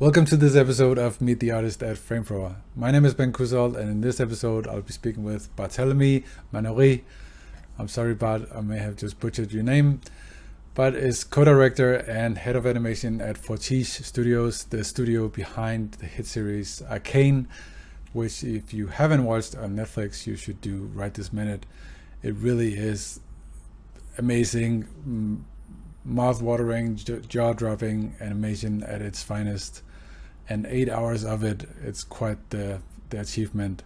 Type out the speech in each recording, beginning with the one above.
Welcome to this episode of Meet the Artist at Flamethrower. My name is Ben Kuzold, and in this episode, I'll be speaking with Barthélemy Manoury. I'm sorry, Bart, I may have just butchered your name. Bart is co-director and head of animation at Fortiche Studios, the studio behind the hit series Arcane, which, if you haven't watched on Netflix, you should do right this minute. It really is amazing, mouth-watering, jaw-dropping animation at its finest. And 8 hours of it, it's quite the achievement.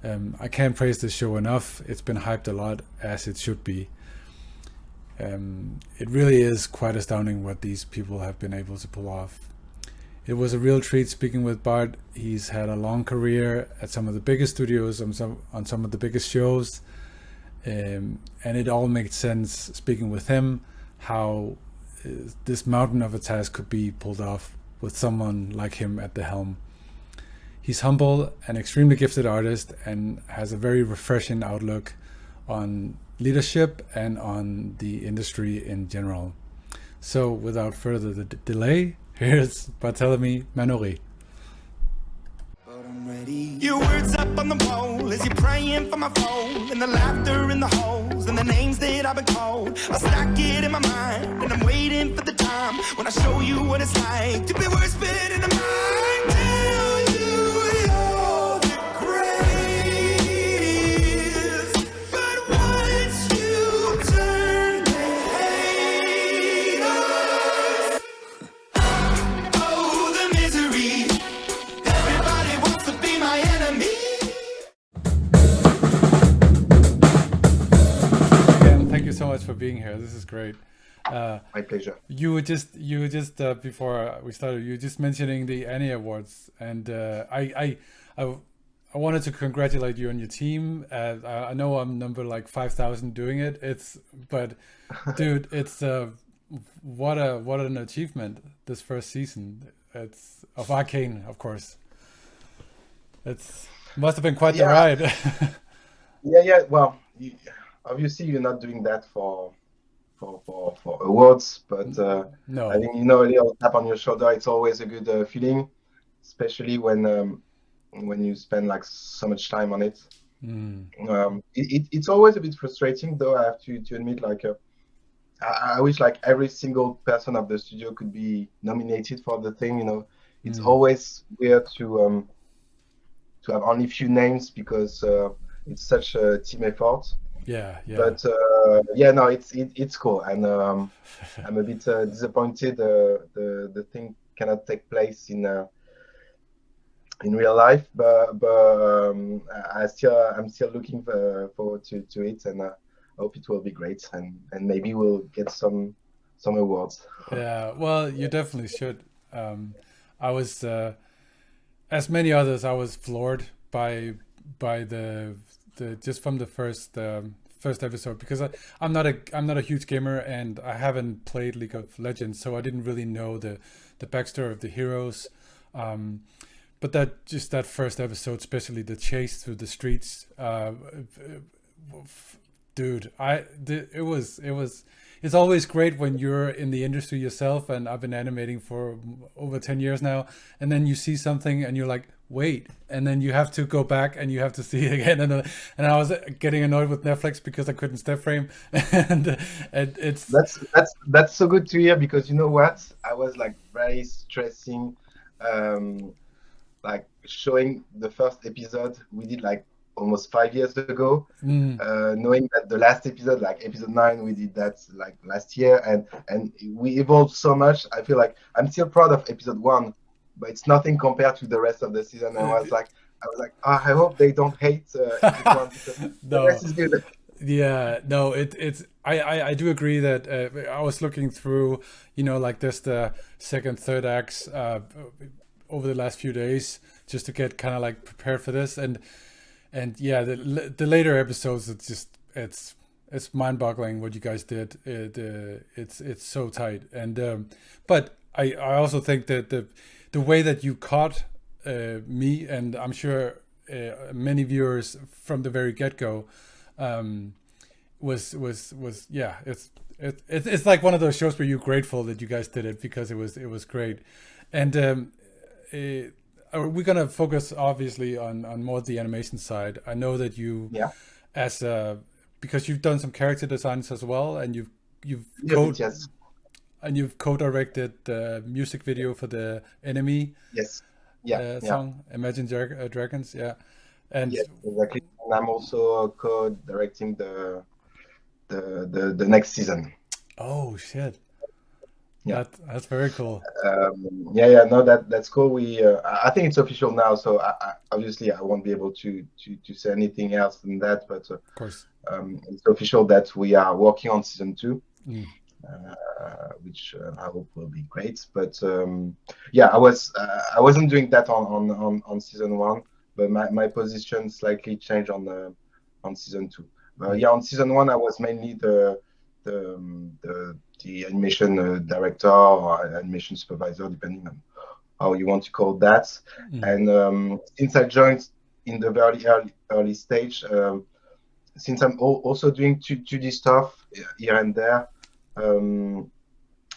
I can't praise this show enough. It's been hyped a lot, as it should be. It really is quite astounding what these people have been able to pull off. It was a real treat speaking with Bart. He's had a long career at some of the biggest studios, on some of the biggest shows. And it all makes sense speaking with him how this mountain of a task could be pulled off with someone like him at the helm. He's humble, an extremely gifted artist, and has a very refreshing outlook on leadership and on the industry in general. So without further delay, here's Barthélemy Manoury. Your words up on the wall as you're praying for my phone, and the laughter in the holes and the names that I've been called. I stack it in my mind and I'm waiting for the time when I show you what it's like to be worse fit in the mind. Tell you you're the greatest, but once you turn they hate us. Oh, the misery. Everybody wants to be my enemy. Again, thank you so much for being here. This is great. My pleasure. You were just before we started, you were just mentioning the Annie Awards, and I wanted to congratulate you and your team. I know I'm number like 5,000 doing it. But dude, it's what an achievement this first season. It's of Arcane, of course. It's must have been quite the Yeah, ride. yeah. Well, obviously you're not doing that for awards, but I No. think a little tap on your shoulder. It's always a good feeling, especially when you spend like so much time on it. Mm. It's always a bit frustrating, though. I have to admit, like I wish like every single person of the studio could be nominated for the thing. It's Mm. always weird to have only few names because it's such a team effort. Yeah, yeah. But yeah, no, it's cool, and I'm a bit disappointed the thing cannot take place in real life, but I'm still looking forward to it, and I hope it will be great, and maybe we'll get some awards. Yeah, well, you definitely should. I was, as many others, I was floored by the just from the first episode, because I'm not a huge gamer, and I haven't played League of Legends, so I didn't really know the backstory of the heroes. But that first episode, especially the chase through the streets, dude, it's always great when you're in the industry yourself, and I've been animating for over 10 years now, and then you see something and you're like, wait, and then you have to go back and you have to see it again, and I was getting annoyed with Netflix because I couldn't step frame. And it's That's so good to hear, because you know what? I was like very stressing, like showing the first episode we did like almost 5 years ago, mm, knowing that the last episode, like episode 9, we did that like last year, and we evolved so much. I feel like I'm still proud of episode 1, but it's nothing compared to the rest of the season. I was like, oh, I hope they don't hate episode 1, because the no. rest is good. Yeah, no, it's I do agree that I was looking through, like this the second, third acts over the last few days, just to get kind of like prepared for this, and yeah, the later episodes, it's mind-boggling what you guys did. It's so tight, and but I also think that the way that you caught me, and I'm sure many viewers from the very get-go, was yeah, it's like one of those shows where you're grateful that you guys did it, because it was great. And we're gonna focus obviously on more the animation side. I know that you, Yeah. as because you've done some character designs as well, and you've Yes, yes. and you've co-directed the music video for the Enemy Yes. Yeah. Yeah. song, Imagine Dragons. Yeah, and Yes, exactly. And I'm also co-directing the next season. oh shit, Yeah. that's very cool. Yeah. No, that's cool. I think it's official now, so obviously I won't be able to say anything else than that. But Of course. it's official that we are working on season 2, Mm. which I hope will be great. But yeah, I wasn't doing that on season 1, but my position slightly changed on season 2. Yeah, on season 1 I was mainly the animation director or animation supervisor, depending on how you want to call that. Mm. And since I joined in the very early stage, since I'm also doing 2D stuff here and there,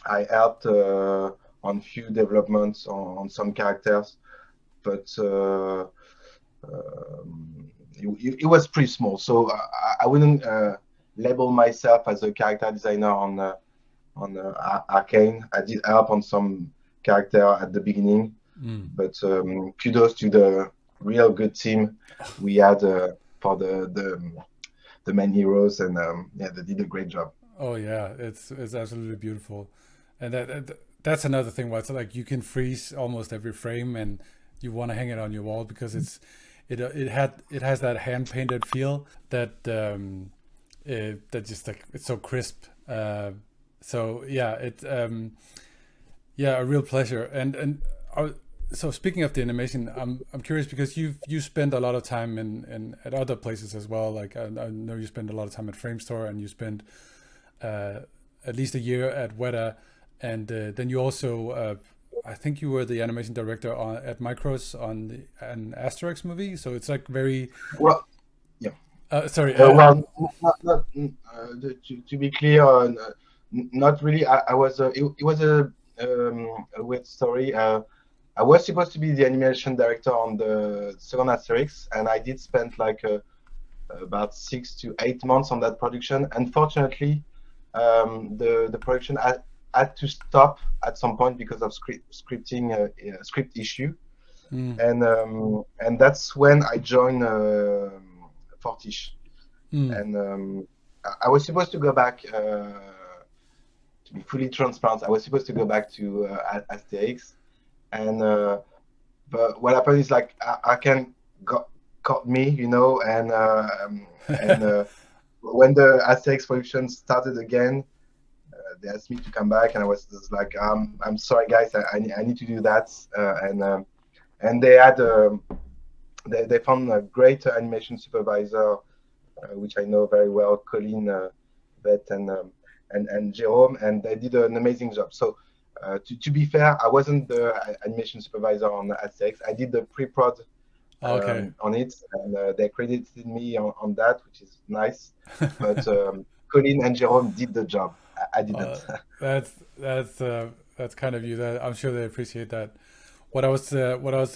I helped on few developments on some characters, but it was pretty small, so I wouldn't label myself as a character designer on Arcane. I did help on some character at the beginning, but kudos to the real good team we had for the main heroes, and yeah, they did a great job. Oh yeah, it's absolutely beautiful, and that's another thing where it's like you can freeze almost every frame, and you want to hang it on your wall because it has that hand painted feel that that just like it's so crisp. So yeah, a real pleasure. And so speaking of the animation, I'm curious because you spend a lot of time in at other places as well. Like I know you spend a lot of time at Framestore, and you spend at least a year at Weta, and then you also I think you were the animation director at Micros on an Asterix movie. So it's like very well. Yeah. Sorry. Well, not to be clear, not really. I was. It was a weird story. I was supposed to be the animation director on the second Asterix, and I did spend like about 6 to 8 months on that production. Unfortunately, the production had to stop at some point because of script issue, and that's when I joined Fortiche, and I was supposed to go back. To be fully transparent, I was supposed to go back to Asterix, and but what happened is like Arcane caught me, you know, and when the Asterix production started again, they asked me to come back, and I was just like, I'm sorry guys, I need to do that, and they had they found a great animation supervisor, which I know very well, Colin Vet and Jerome, and they did an amazing job. So to be fair, I wasn't the animation supervisor on Asterix. I did the pre-prod on it, and they credited me on that, which is nice. But Colin and Jerome did the job. I didn't. That's kind of you. That I'm sure they appreciate that. What I was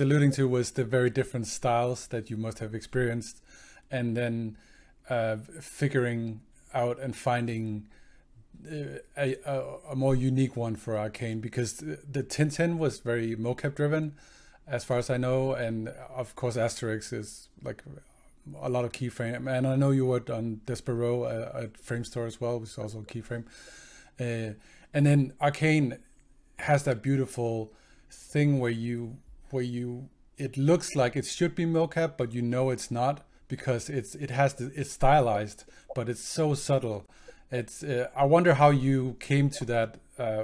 alluding to was the very different styles that you must have experienced, and then figuring out and finding a more unique one for Arcane, because the Tintin was very mocap driven, as far as I know, and of course Asterix is like a lot of keyframe, and I know you worked on Despero at Framestore as well, which is also keyframe, and then Arcane has that beautiful thing where it looks like it should be mocap, but you know it's not, because it's stylized, but it's so subtle. It's I wonder how you came to that,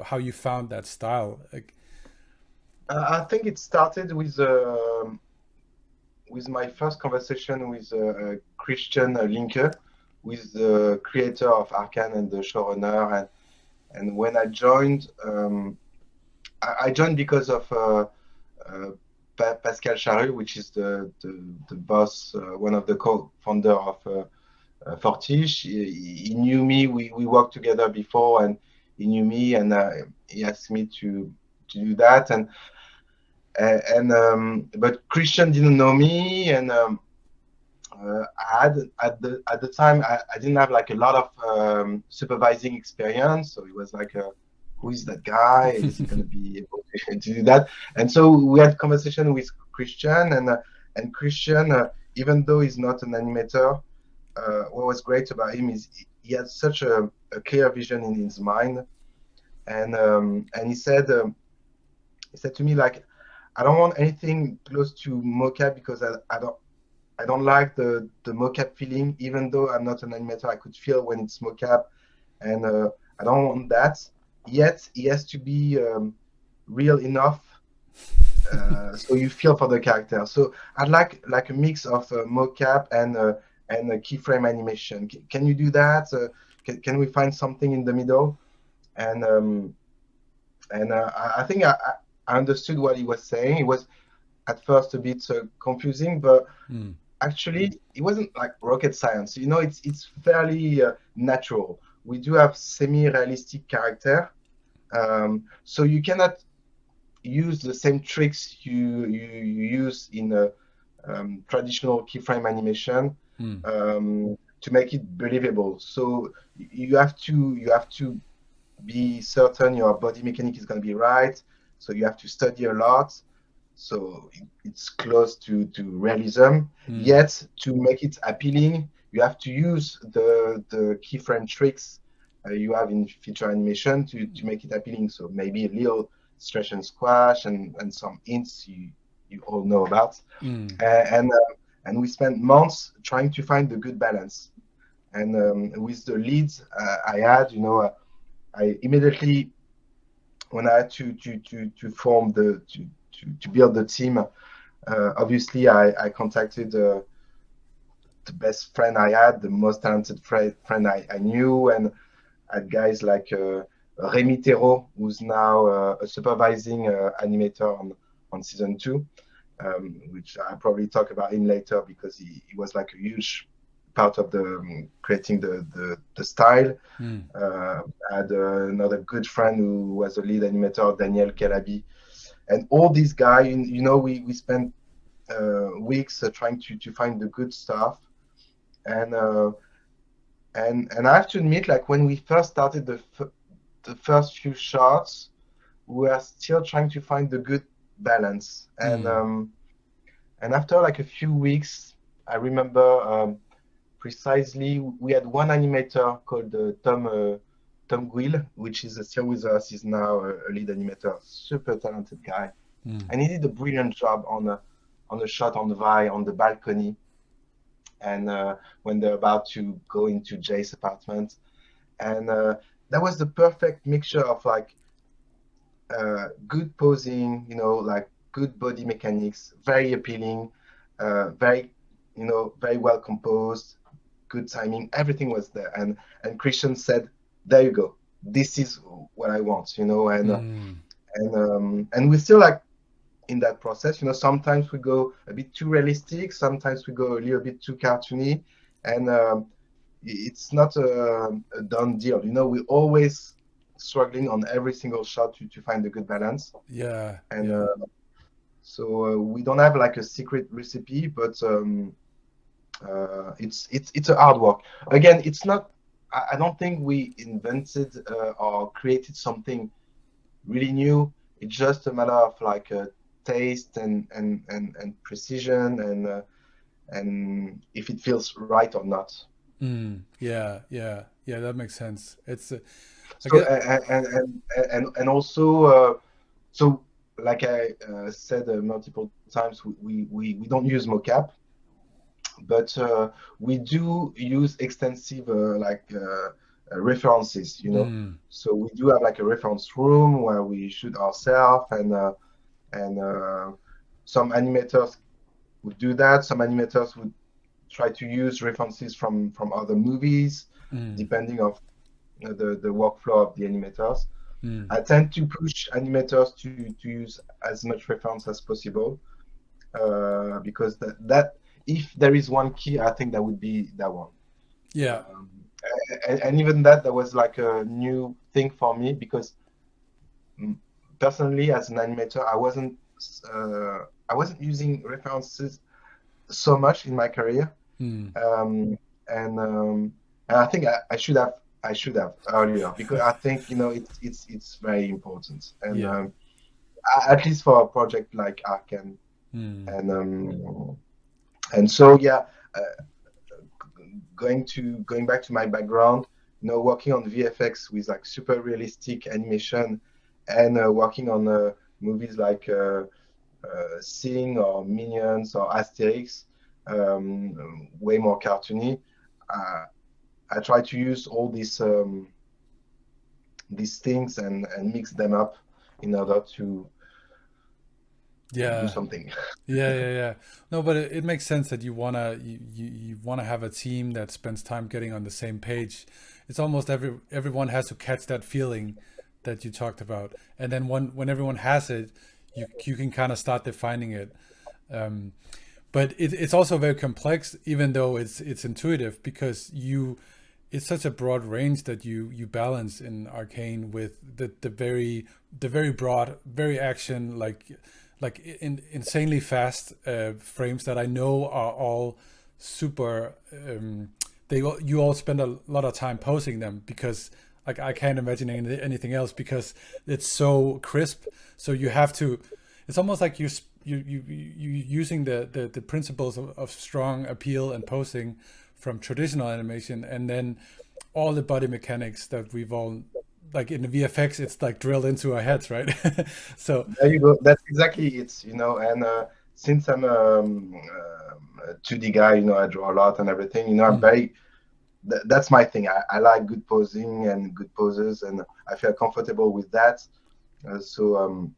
how you found that style. Like, I think it started with my first conversation with Christian Linke, with the creator of Arcane and the showrunner, and when I joined, I joined because of Pascal Charrue, which is the boss, one of the co-founder of Fortiche. He knew me. We worked together before, and he knew me, and he asked me to do that. But Christian didn't know me, and I had at the time I didn't have like a lot of supervising experience, so it was like who is that guy? Is he going to be able to do that? And so we had conversation with Christian, and Christian, even though he's not an animator, what was great about him is he had such a clear vision in his mind, and he said to me like, I don't want anything close to mocap because I don't like the mocap feeling. Even though I'm not an animator, I could feel when it's mocap, and I don't want that. Yet it has to be real enough, so you feel for the character. So I'd like a mix of mocap and a keyframe animation. Can you do that? Can we find something in the middle? And I think I understood what he was saying. It was at first a bit confusing, but actually it wasn't like rocket science. You know, it's fairly natural. We do have semi-realistic character, so you cannot use the same tricks you use in a traditional keyframe animation to make it believable. So you have to be certain your body mechanic is going to be right. So you have to study a lot. So it's close to realism. Yet to make it appealing, you have to use the keyframe tricks you have in feature animation to make it appealing. So maybe a little stretch and squash and some hints you all know about. And we spent months trying to find the good balance. And with the leads I had, you know, I immediately, when I had to form to build the team, obviously I contacted the best friend I had, the most talented friend I knew, and had guys like Rémi Thérault, who's now a supervising animator on season 2, which I'll probably talk about him later because he was like a huge part of the creating the style. I had another good friend who was a lead animator, Daniel Calabi, and all these guys. You know, we spent weeks trying to find the good stuff, and I have to admit, like when we first started the first few shots, we were still trying to find the good balance, and after like a few weeks, I remember. Precisely, we had one animator called Tom Guil, which is still with us. He's now a lead animator, super talented guy, and he did a brilliant job on a shot on Vi on the balcony, and when they're about to go into Jay's apartment, and that was the perfect mixture of like good posing, you know, like good body mechanics, very appealing, very well composed. Good timing, everything was there, and Christian said, "There you go. This is what I want," you know, and we're still like in that process, you know. Sometimes we go a bit too realistic, sometimes we go a little bit too cartoony, and it's not a done deal, you know. We're always struggling on every single shot to find a good balance. So we don't have like a secret recipe, but it's a hard work. Again, it's not. I don't think we invented or created something really new. It's just a matter of like taste and precision and if it feels right or not. Yeah, that makes sense. It's so and also so like I said multiple times, we don't use mocap. But we do use extensive references, you know. So we do have like a reference room where we shoot ourselves, and some animators would do that. Some animators would try to use references from other movies, depending on the workflow of the animators. I tend to push animators to use as much reference as possible because that if there is one key, I think that would be that one. Yeah. And even that was like a new thing for me because personally, as an animator, I wasn't I wasn't using references so much in my career, Mm. um, and I think I should have earlier because I think it's very important, and Yeah. at least for a project like Arcan, Mm. and so yeah, going back to my background, working on VFX with like super realistic animation, and working on movies like Sing or Minions or Asterix, way more cartoony. Uh, I try to use all these things and mix them up in order to do Yeah. something. Yeah. No, but it makes sense that you wanna have a team that spends time getting on the same page. It's almost everyone has to catch that feeling that you talked about, and then when everyone has it, you can kind of start defining it. Um, but it's also very complex, even though it's intuitive because it's such a broad range that you balance in Arcane with the very broad, very action insanely fast frames that I know are all super. You all spend a lot of time posing them because like I can't imagine anything else because it's so crisp. So you have to. It's almost like you using the principles of strong appeal and posing from traditional animation, and then all the body mechanics that we've all like in the VFX, it's like drilled into our heads, right? So There you go. That's exactly it. And since I'm a 2D guy, I draw a lot and everything. I'm mm, very. That's my thing. I like good posing and good poses, and I feel comfortable with that. So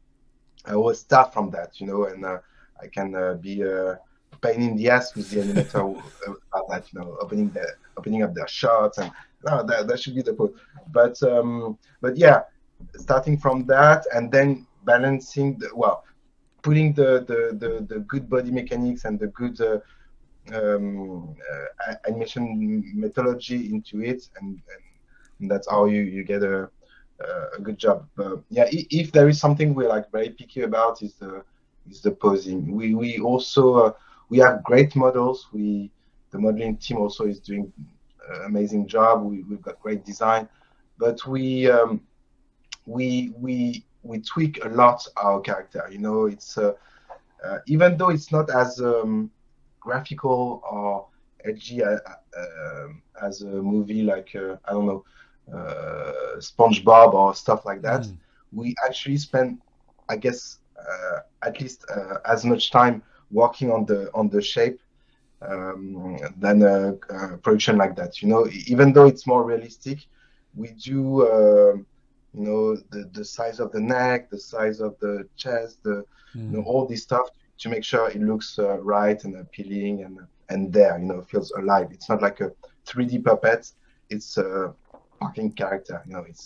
I always start from that, and I can be a pain in the ass with the animator about that, opening up their shots, and no, that should be the pose. But yeah, starting from that and then balancing putting the good body mechanics and the good animation methodology into it, and that's how you get a good job. Yeah, if there is something we're like very picky about is the posing. We also we have great models. The modeling team also is doing amazing job. We've got great design, but we tweak a lot our character. It's even though it's not as graphical or edgy as a movie like I don't know SpongeBob or stuff like that. mm, We actually spend, I guess, at least as much time working on the shape than a production like that. Even though it's more realistic, we do. The size of the neck, the size of the chest, mm. all this stuff to make sure it looks right and appealing and there, feels alive. It's not like a 3D puppet. It's a fucking character.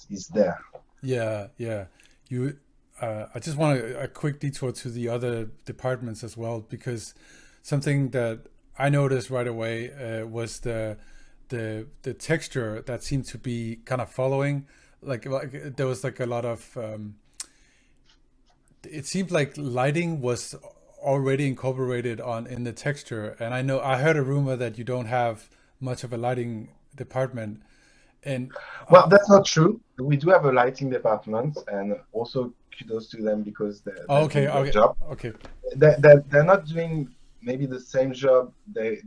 It's there. Yeah. You, I just want a quick detour to the other departments as well because something that I noticed right away was the texture that seemed to be kind of following. Like there was like a lot of. It seemed like lighting was already incorporated on in the texture, and I heard a rumor that you don't have much of a lighting department, and Well, that's not true. We do have a lighting department, and also kudos to them because they're doing okay, a great okay, job. okay. They're not doing maybe the same job they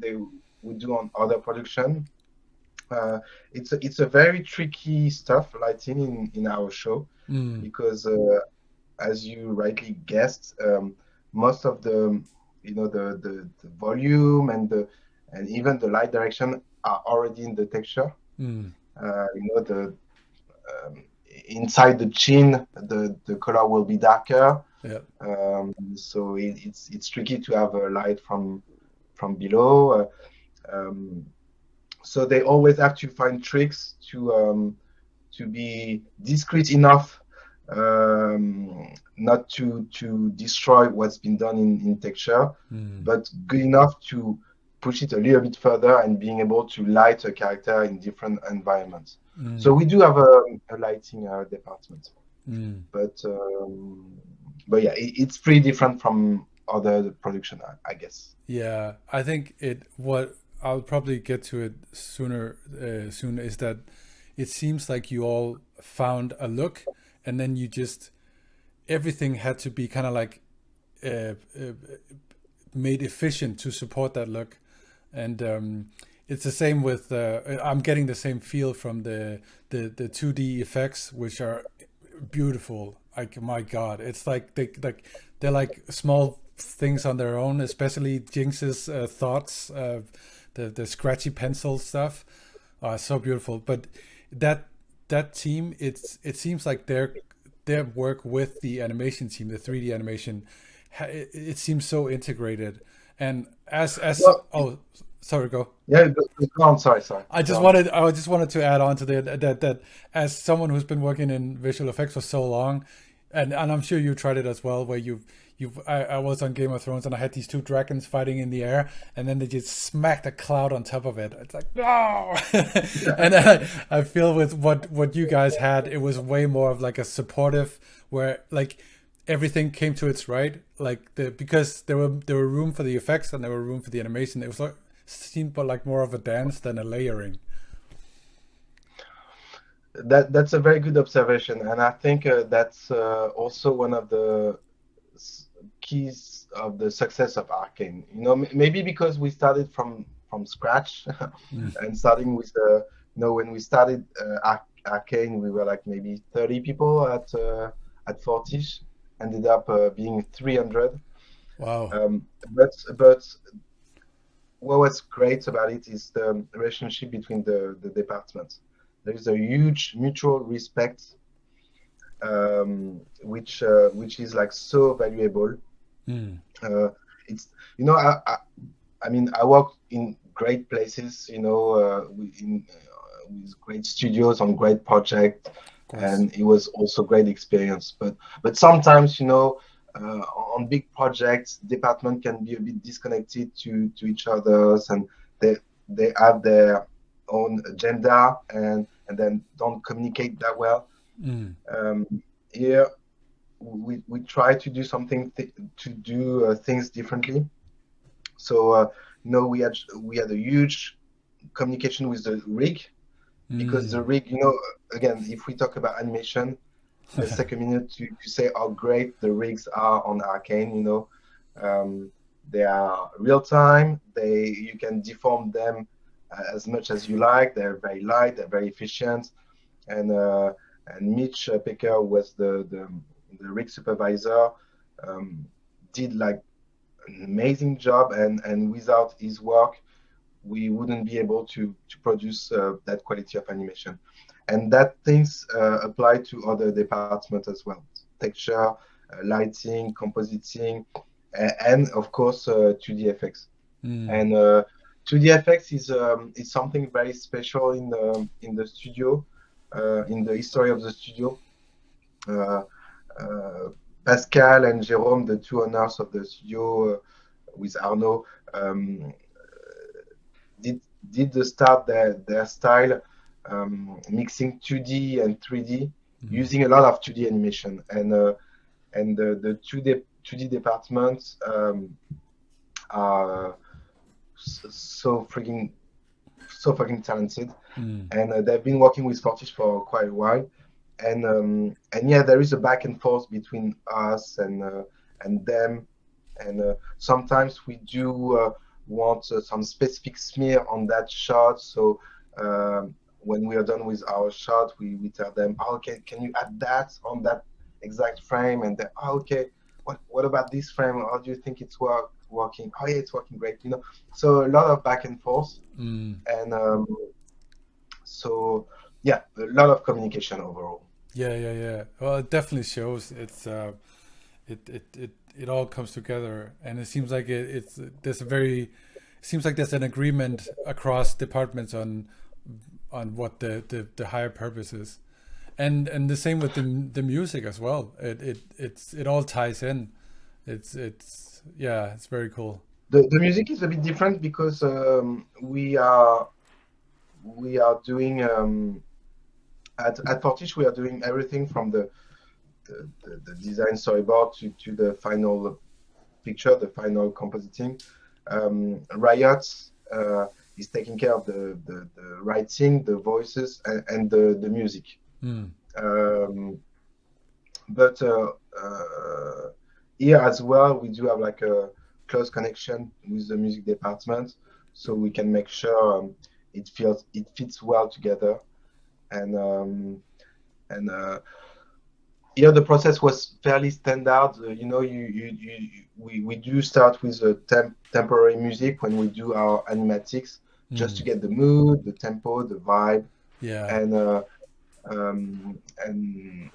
would do on other production. It's a very tricky stuff, lighting in our show, Mm, because as you rightly guessed, most of the volume and even the light direction are already in the texture. mm, The inside the chin, the color will be darker. yeah, So it's tricky to have a light from below. So they always have to find tricks to be discreet enough, not to destroy what's been done in texture, mm, but good enough to push it a little bit further and being able to light a character in different environments. So mm, we do have a lighting department, mm. but but yeah, it's pretty different from other production, I guess. Yeah, I think what I'll probably get to it soon is that it seems like you all found a look, and then you just everything had to be kind of like uh, uh, made efficient to support that look. And it's the same with I'm getting the same feel from the 2D effects, which are beautiful. Like, my god, it's like they're like small things on their own, especially Jinx's thoughts, the scratchy pencil stuff are so beautiful. But that that team, it seems like their work with the animation team, the 3D animation, it seems so integrated. And as Well, oh, sorry, go. yeah, go on. Sorry. Go on. I just wanted to add on to that as someone who's been working in visual effects for so long, and I'm sure you tried it as well, where I was on Game of Thrones and I had these two dragons fighting in the air, and then they just smacked a cloud on top of it. It's like, no. And I feel with what you guys had, it was way more of like a supportive, where like everything came to its right, like because there were room for the effects and there were room for the animation. It was like seemed like more of a dance than a layering. That's a very good observation, and I think that's also one of the keys of the success of Arcane. Maybe because we started from scratch, Mm. and starting with when we started Arcane, we were like maybe 30 people at Fortiche, ended up being 300. Wow. But what was great about it is the relationship between the departments. There is a huge mutual respect, which is like so valuable. Mm. Uh, it's I mean, I work in great places, with great studios on great projects, Of course. and it was also great experience. But sometimes, on big projects, department can be a bit disconnected to each others, and they have their own agenda, and then don't communicate that well. Mm. Here, we try to do something to do things differently. So we had a huge communication with the rig, because the Mm. rig, again, if we talk about animation, let's take a minute to say how great the rigs are on Arcane. They are real time. You can deform them as much as you like. They're very light. They're very efficient. And Mitch Pecker was the rig supervisor. Did like an amazing job, and without his work, we wouldn't be able to produce that quality of animation. And that things apply to other departments as well: texture, lighting, compositing, and of course 2D effects. Mm. And 2D effects is something very special in the studio, in the history of the studio. Uh, uh, Pascal and Jérôme, the two owners of the studio, with Arnaud, did start their style, mixing 2D and 3D, Mm. using a lot of 2D animation, and the 2D departments are so freaking talented, Mm. and they've been working with Fortiche for quite a while, and yeah, there is a back and forth between us and them, and sometimes we do want some specific smear on that shot. So when we are done with our shot, we tell them, oh, okay, can you add that on that exact frame? And then, oh, okay, what about this frame? How do you think it's working? Oh yeah, it's working great. So a lot of back and forth, Mm. and so yeah, a lot of communication overall. Yeah. Well, it definitely shows. It all comes together, and it seems like it's there's a very it seems like there's an agreement across departments on what the higher purpose is, and the same with the music as well. It all ties in. It's very cool. The music is a bit different because we are doing at Fortiche, we are doing everything from the design storyboard to the final picture, the final compositing. Riot is taking care of the writing, the voices, and the music. But here as well, we do have like a close connection with the music department, so we can make sure it fits well together. And here the process was fairly standard. We do start with a temporary music when we do our animatics, just to get the mood, the tempo, the vibe. Yeah.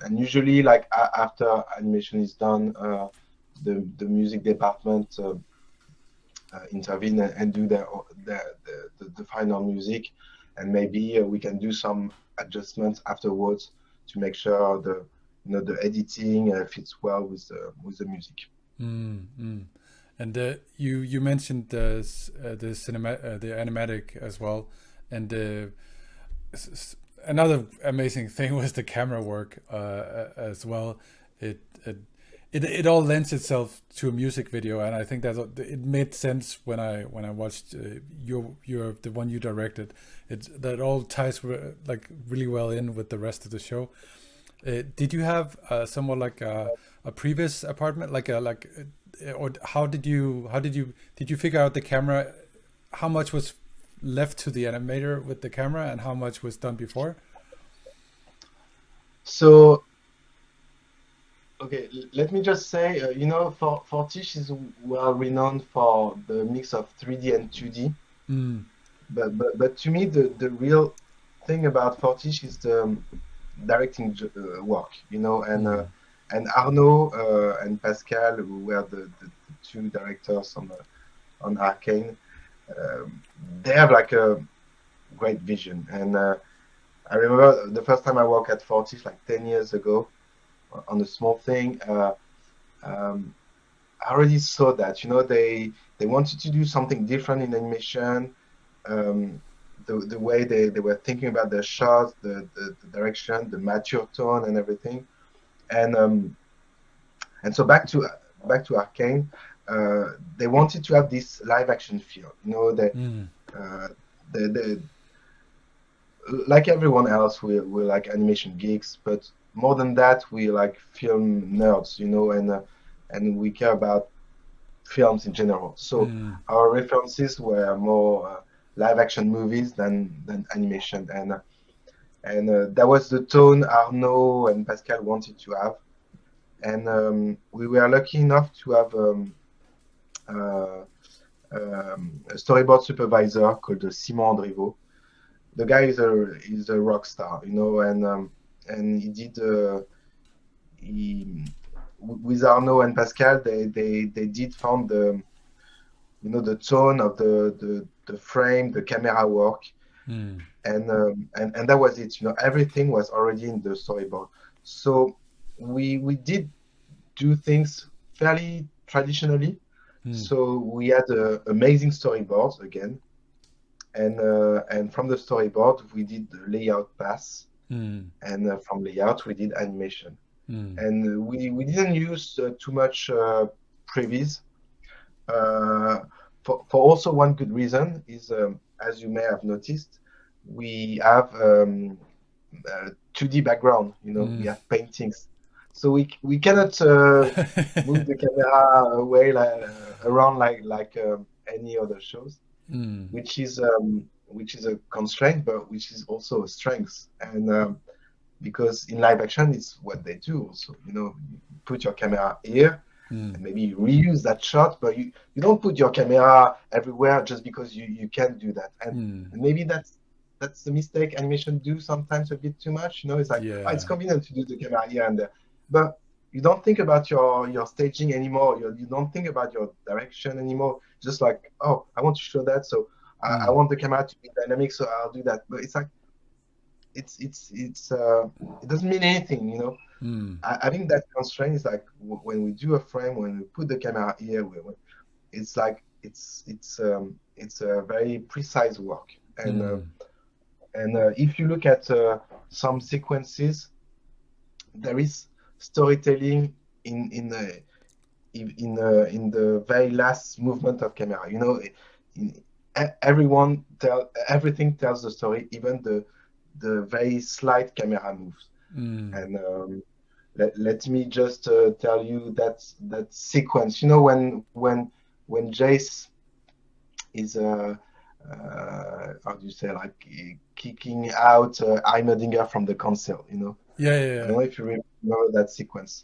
And usually, like after animation is done, the music department intervene and do the final music, and maybe we can do some adjustments afterwards to make sure the editing fits well with the music. And you mentioned the animatic as well, and another amazing thing was the camera work as well. It all lends itself to a music video, and I think that it made sense when I watched your the one you directed. That all ties like really well in with the rest of the show. Did you have somewhat like a previous apartment, or how did you figure out the camera? How much was left to the animator with the camera, and how much was done before? So, okay, let me just say, Fortiche is well renowned for the mix of 3D and 2D. But to me, the real thing about Fortiche is the directing work, and Arnaud and Pascal, who were the two directors on Arcane, they have like a great vision. And I remember the first time I worked at Fortiche, like 10 years ago, on a small thing. I already saw that, they wanted to do something different in animation. The way they were thinking about their shots, the direction, the mature tone, and everything. And so back to Arcane, they wanted to have this live action feel. They like everyone else, we're like animation geeks, but more than that, we like film nerds, and we care about films in general. So our references were more live action movies than animation, and that was the tone Arnaud and Pascal wanted to have. And we were lucky enough to have a storyboard supervisor called Simon Andriveau. The guy is a rock star, and he did with Arnaud and Pascal, they did found the tone of the frame, the camera work, and that was it. Everything was already in the storyboard. So we did do things fairly traditionally. So we had amazing storyboards again, and from the storyboard we did the layout pass, and from layout we did animation, and we didn't use too much previs. For also one good reason is, as you may have noticed, we have 2D background. We have paintings, so we cannot move the camera away around like any other shows, which is a constraint, but which is also a strength. And because in live action, it's what they do. So you put your camera here. And maybe you reuse that shot, but you don't put your camera everywhere just because you can do that. And maybe that's the mistake animation do sometimes a bit too much. It's like, it's convenient to do the camera here and there, but you don't think about your staging anymore. You don't think about your direction anymore. Just like, oh, I want to show that, so I want the camera to be dynamic, so I'll do that. But it's like, it doesn't mean anything, I think that constraint is like when we do a frame, when we put the camera here, it's like it's a very precise work. And if you look at some sequences, there is storytelling in the very last movement of camera. You know, everything tells the story, even the very slight camera moves. And let me just tell you that sequence. You know, when Jace is how do you say, like, kicking out Heimerdinger from the council. You know, I don't know if you remember that sequence.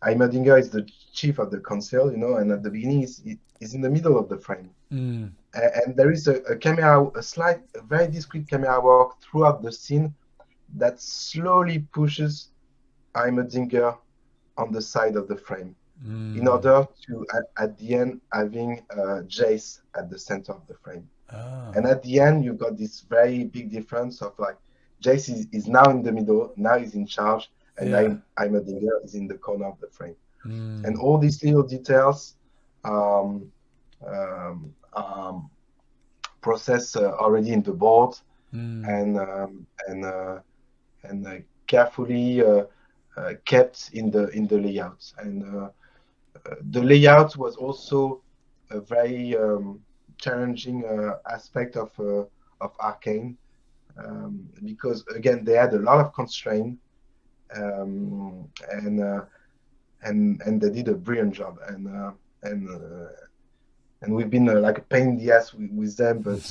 Heimerdinger is the chief of the council, you know, and at the beginning is in the middle of the frame. And there is a camera, a very discreet camera work throughout the scene that slowly pushes Heimerdinger on the side of the frame in order to, at the end, having Jace at the center of the frame. And at the end, you've got this very big difference of, like, Jace is now in the middle, now he's in charge, and Heimerdinger is in the corner of the frame. And all these little details process already in the board and carefully kept in the layout. And the layout was also a very challenging aspect of Arcane, because again they had a lot of constraint, and they did a brilliant job. And we've been like a pain in the ass with them, but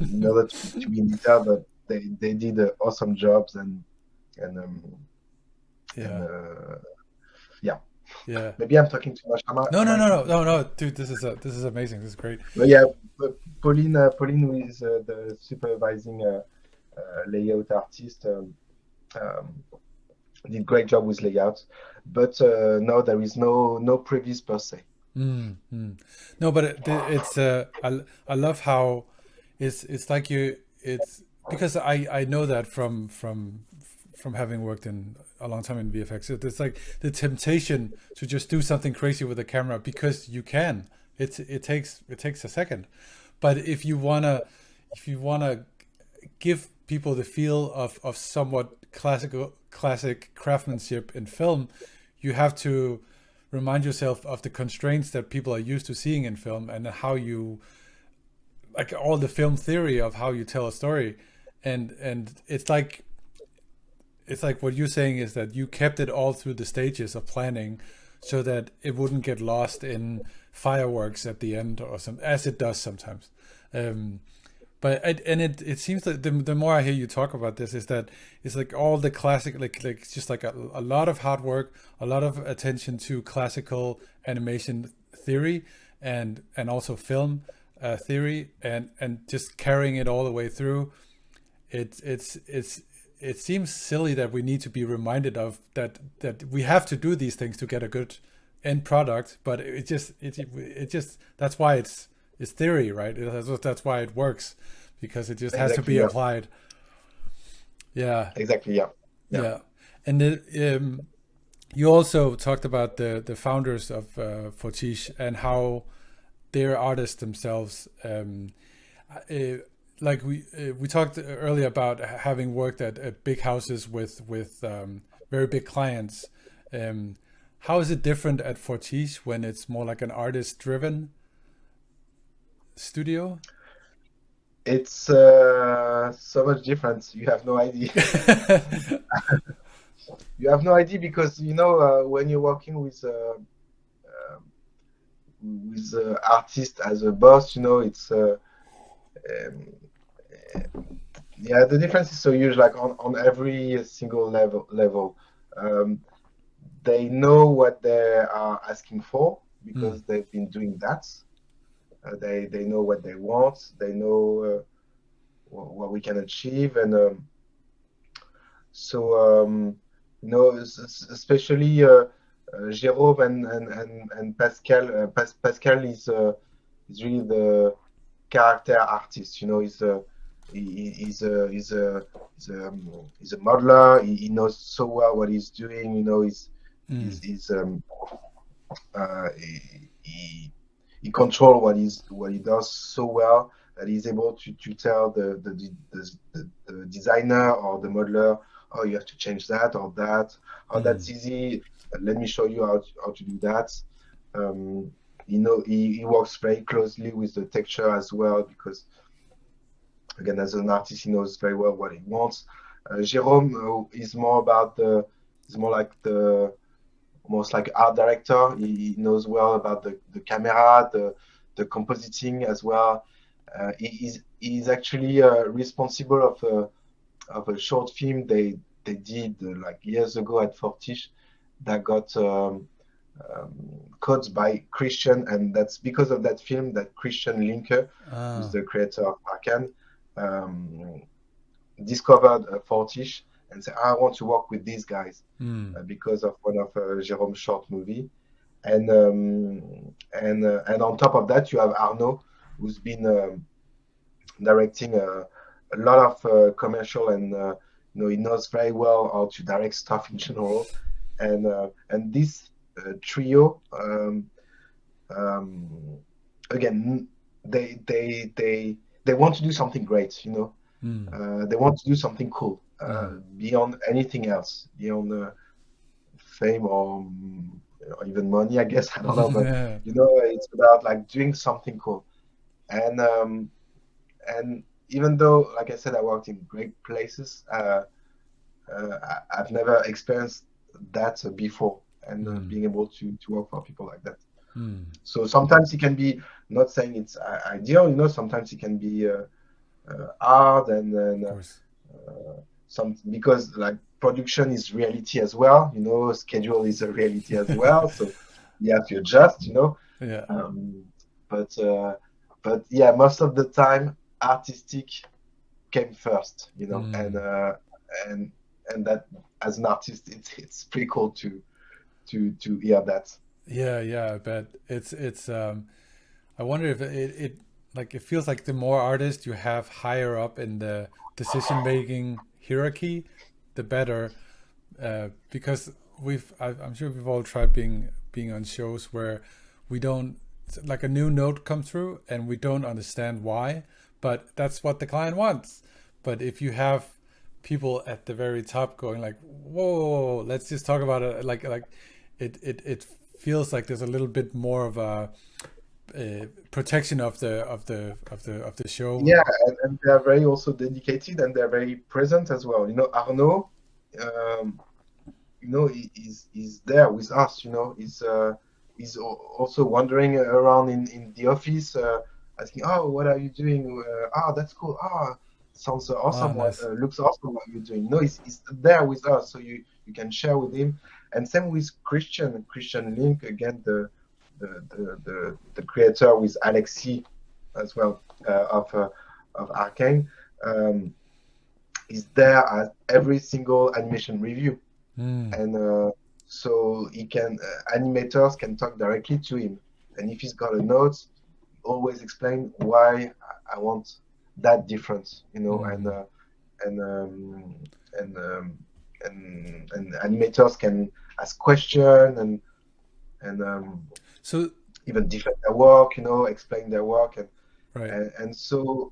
in order to be in detail, but they did awesome jobs. Maybe I'm talking too much. No, dude, this is amazing. This is great. But yeah, Pauline, who is the supervising layout artist, did a great job with layout. But no, there is no previous per se. No, but it's I love how it's like it's because I know that from having worked in a long time in VFX. It's like the temptation to just do something crazy with the camera because you can. It takes a second, but if you wanna give people the feel of somewhat classic craftsmanship in film, you have to remind yourself of the constraints that people are used to seeing in film, and how you, like, all the film theory of how you tell a story. And it's like what you're saying is that you kept it all through the stages of planning so that it wouldn't get lost in fireworks at the end or some, as it does sometimes. But it seems that the more I hear you talk about this, is that it's like all the classic, like just like a lot of hard work, a lot of attention to classical animation theory and also film theory, and just carrying it all the way through. It seems silly that we need to be reminded of that we have to do these things to get a good end product, but it just that's why it's theory, right? That's why it works, because it just has to be applied. Yeah, exactly. Yeah. And you also talked about the founders of Fortiche and how they're artists themselves. Like we talked earlier about having worked at big houses with very big clients. How is it different at Fortiche when it's more like an artist-driven studio? It's so much different. You have no idea. You have no idea, because when you're working with artist as a boss, it's the difference is so huge. Like on every single level, they know what they are asking for because they've been doing that. They know what they want. They know what we can achieve, and especially Jérôme and Pascal. Pascal is really the character artist. He's a modeler. He knows so well what he's doing. He controls what he does so well that he's able to tell the designer or the modeler oh, you have to change that or that. Oh, that's easy. Let me show you how to do that. He works very closely with the texture as well, because again, as an artist, he knows very well what he wants. Jérôme is more about almost like art director. He knows well about the camera, the compositing as well. He's actually responsible of a short film they did like years ago at Fortiche that got cut by Christian, and that's because of that film that Christian Linke, who's the creator of Arcane, discovered Fortiche and said, I want to work with these guys because of one of Jérôme's short movie. And on top of that, you have Arnaud, who's been directing a lot of commercial, and he knows very well how to direct stuff in general. And this trio, again, they want to do something great. They want to do something cool beyond anything else, beyond fame or even money, I guess. I don't know, but it's about like doing something cool. And even though, like I said, I worked in great places, I've never experienced that before, and being able to work for people like that. So sometimes it can be, not saying it's ideal, sometimes it can be hard, and then because like production is reality as well, schedule is a reality as well, so you have to adjust, but yeah, most of the time artistic came first, and that as an artist, it's pretty cool to hear that. Yeah, I bet it's I wonder if it feels like the more artists you have higher up in the decision making hierarchy, the better, because I'm sure we've all tried being on shows where we don't, like, a new note comes through and we don't understand why, but that's what the client wants. But if you have people at the very top going like, whoa, let's just talk about it, like it feels like there's a little bit more of a protection of the show. Yeah, and they're very also dedicated, and they're very present as well. Arnaud, he's there with us. He's also wandering around in the office, asking, "Oh, what are you doing? That's cool. Sounds awesome. Nice. Looks awesome what you're doing." He's there with us, so you can share with him. And same with Christian Link, again, the creator with Alexis as well, of Arcane. Is there at every single animation review, and so he can animators can talk directly to him, and if he's got a note, always explain why I want that difference, and animators can ask question and so even defend their work, explain their work, and right. and so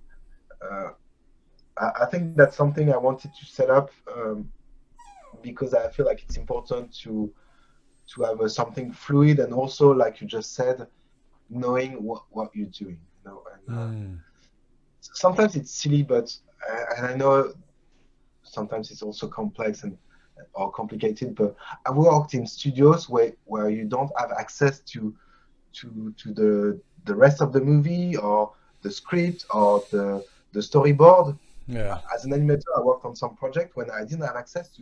I think that's something I wanted to set up, because I feel like it's important to have something fluid, and also, like you just said, knowing what you're doing, and sometimes it's silly, but and I know sometimes it's also complex or complicated, but I worked in studios where you don't have access to the rest of the movie, or the script, or the storyboard. Yeah. As an animator, I worked on some project when I didn't have access to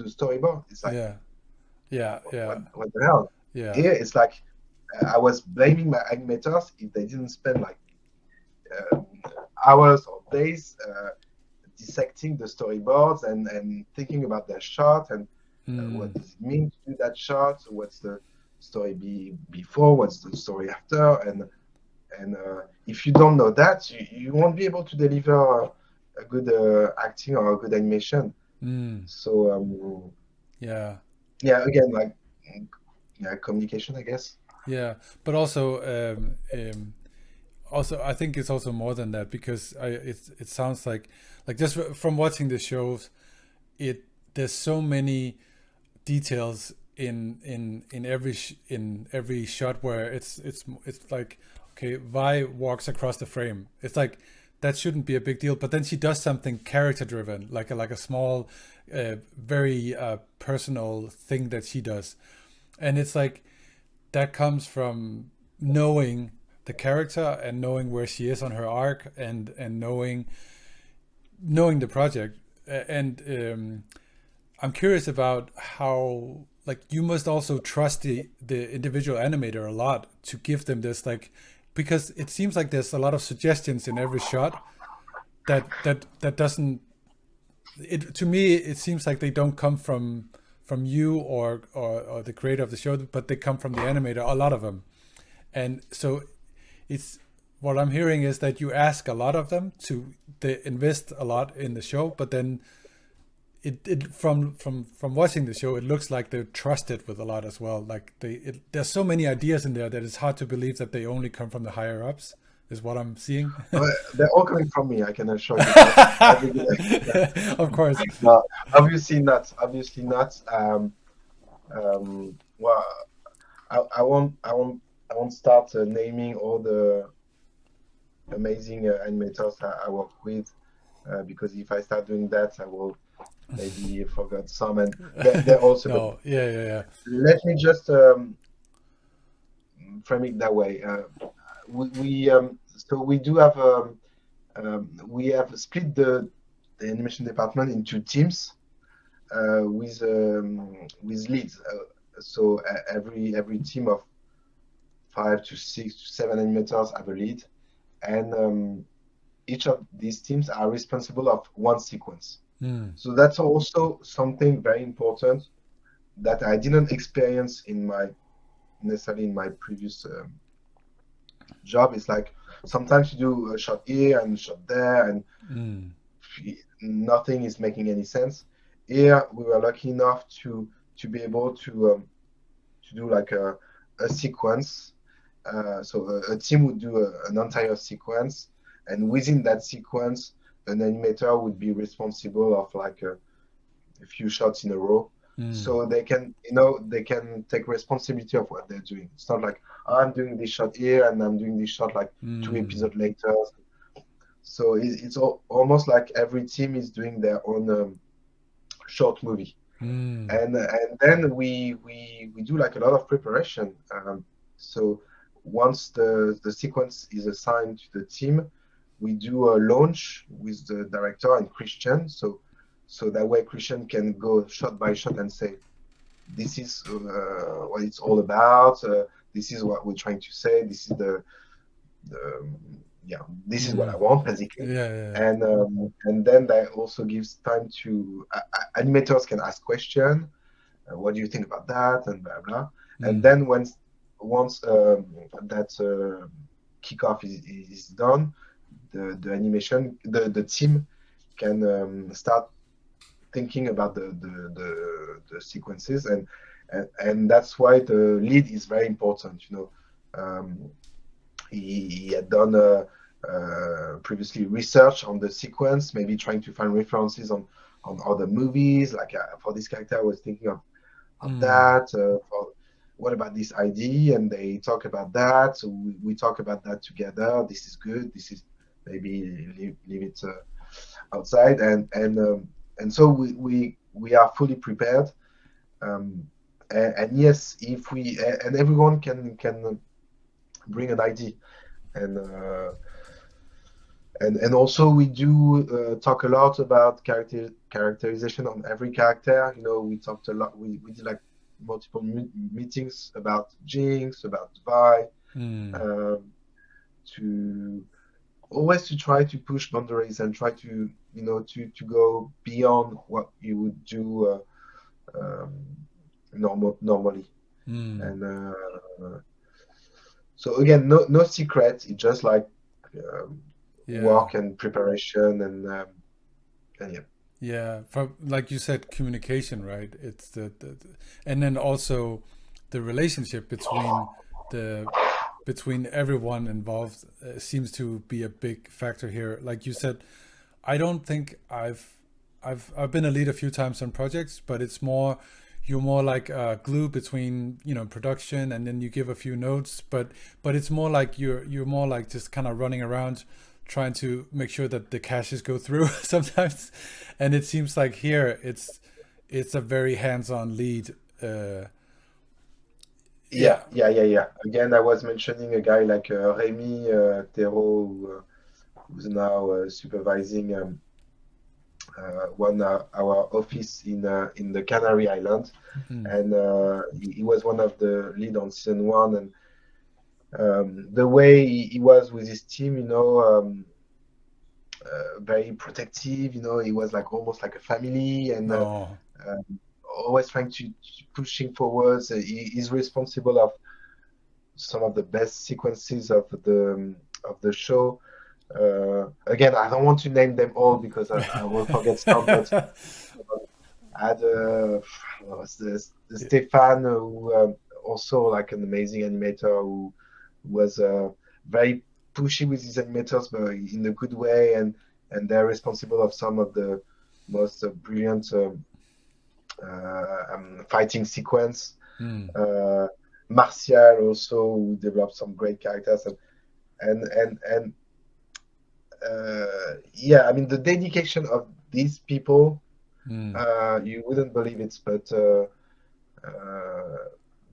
the storyboard. It's like, yeah. What the hell? Yeah. Here it's like I was blaming my animators if they didn't spend like hours or days dissecting the storyboards and thinking about their shot, and what does it mean to do that shot? What's the story before? What's the story after? And if you don't know that, you won't be able to deliver a good acting or a good animation. So again, like communication, I guess. Yeah, but also I think it's also more than that, because it sounds like just from watching the shows, there's so many details in every shot where it's like, okay, Vi walks across the frame. It's like that shouldn't be a big deal, but then she does something character driven, like a small, very personal thing that she does, and it's like that comes from knowing the character and knowing where she is on her arc, and knowing the project. And I'm curious about how, like, you must also trust the individual animator a lot to give them this, like, because it seems like there's a lot of suggestions in every shot that doesn't, it, to me it seems like they don't come from you or the creator of the show, but they come from the animator, a lot of them. And so it's, what I'm hearing is that you ask a lot of them to, they invest a lot in the show, but then it from watching the show, it looks like they're trusted with a lot as well. Like there's so many ideas in there that it's hard to believe that they only come from the higher ups, is what I'm seeing. They're all coming from me, I can assure you that. Of course. No, obviously not. Well, I won't start naming all the amazing animators I work with, because if I start doing that, I will maybe forget some, and they're also. No, yeah. Let me just frame it that way. So we do have we have split the animation department into teams with leads. So every team of 5 to 6 to 7 animators have a lead, and each of these teams are responsible of one sequence. So that's also something very important that I didn't experience necessarily in my previous job. It's like sometimes you do a shot here and a shot there, and nothing is making any sense. Here we were lucky enough to be able to do like a sequence. So a team would do an entire sequence, and within that sequence, an animator would be responsible of like a few shots in a row. So they can take responsibility of what they're doing. It's not like, oh, I'm doing this shot here and I'm doing this shot like 2 episodes later. So it's almost like every team is doing their own short movie. And then we do like a lot of preparation. So once the sequence is assigned to the team, we do a launch with the director and Christian. So that way Christian can go shot by shot and say, this is what it's all about. This is what we're trying to say. This is this is what I want, basically. And then that also gives time to animators can ask questions. What do you think about that? And blah blah. And then once that kickoff is done, the animation, the team can start thinking about the sequences, and that's why the lead is very important. He had done previously research on the sequence, maybe trying to find references on other movies. Like for this character, I was thinking of that. What about this ID? And they talk about that. So we talk about that together. This is good. This is maybe leave it outside, and so we are fully prepared. And yes, if we and everyone can bring an ID, and also we do talk a lot about characterization on every character. We talked a lot. We did like multiple meetings about Jinx, about Vi, to always to try to push boundaries and try to to go beyond what you would do normally. And so again, no secret. It's just like work and preparation, and from, like you said, communication, right? It's the and then also the relationship between everyone involved seems to be a big factor here. Like you said, I don't think I've I've been a lead a few times on projects, but it's more you're more like a glue between production, and then you give a few notes, but it's more like you're more like just kind of running around trying to make sure that the caches go through sometimes, and it seems like here it's a very hands-on lead. Yeah. Yeah. Again, I was mentioning a guy like Rémi Thérault, who's now supervising our office in the Canary Islands, and he was one of the lead on season one, and the way he was with his team, very protective. He was like almost like a family, and Oh. always trying to pushing forwards. He's responsible of some of the best sequences of the show. Again, I don't want to name them all because I will forget some. But I had Stefan, who also like an amazing animator who was very pushy with his animators, but in a good way, and they're responsible of some of the most brilliant fighting sequence. Martial also, who developed some great characters, and yeah, I mean the dedication of these people, you wouldn't believe it, but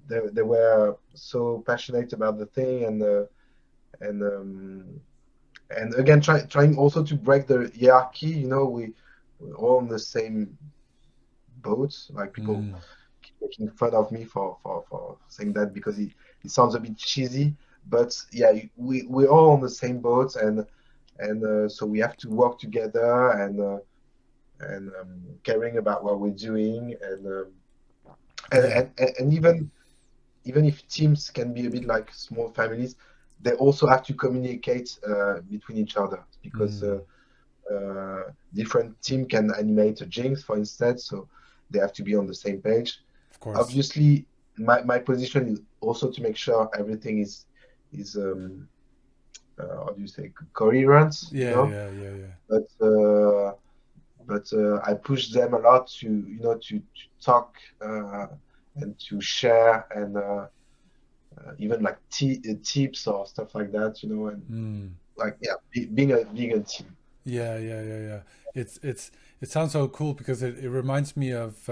they were so passionate about the thing, and again trying also to break the hierarchy. We're all on the same boat. Like people keep making fun of me for saying that because it sounds a bit cheesy, but yeah, we're all on the same boat, and so we have to work together and caring about what we're doing, and even if teams can be a bit like small families, they also have to communicate between each other, because different team can animate a Jinx, for instance, so they have to be on the same page. Of course. Obviously, my position is also to make sure everything is how do you say, coherent? Yeah. But I push them a lot to talk and to share, and even like tips or stuff like that, and like being a team. Yeah. It sounds so cool because it reminds me of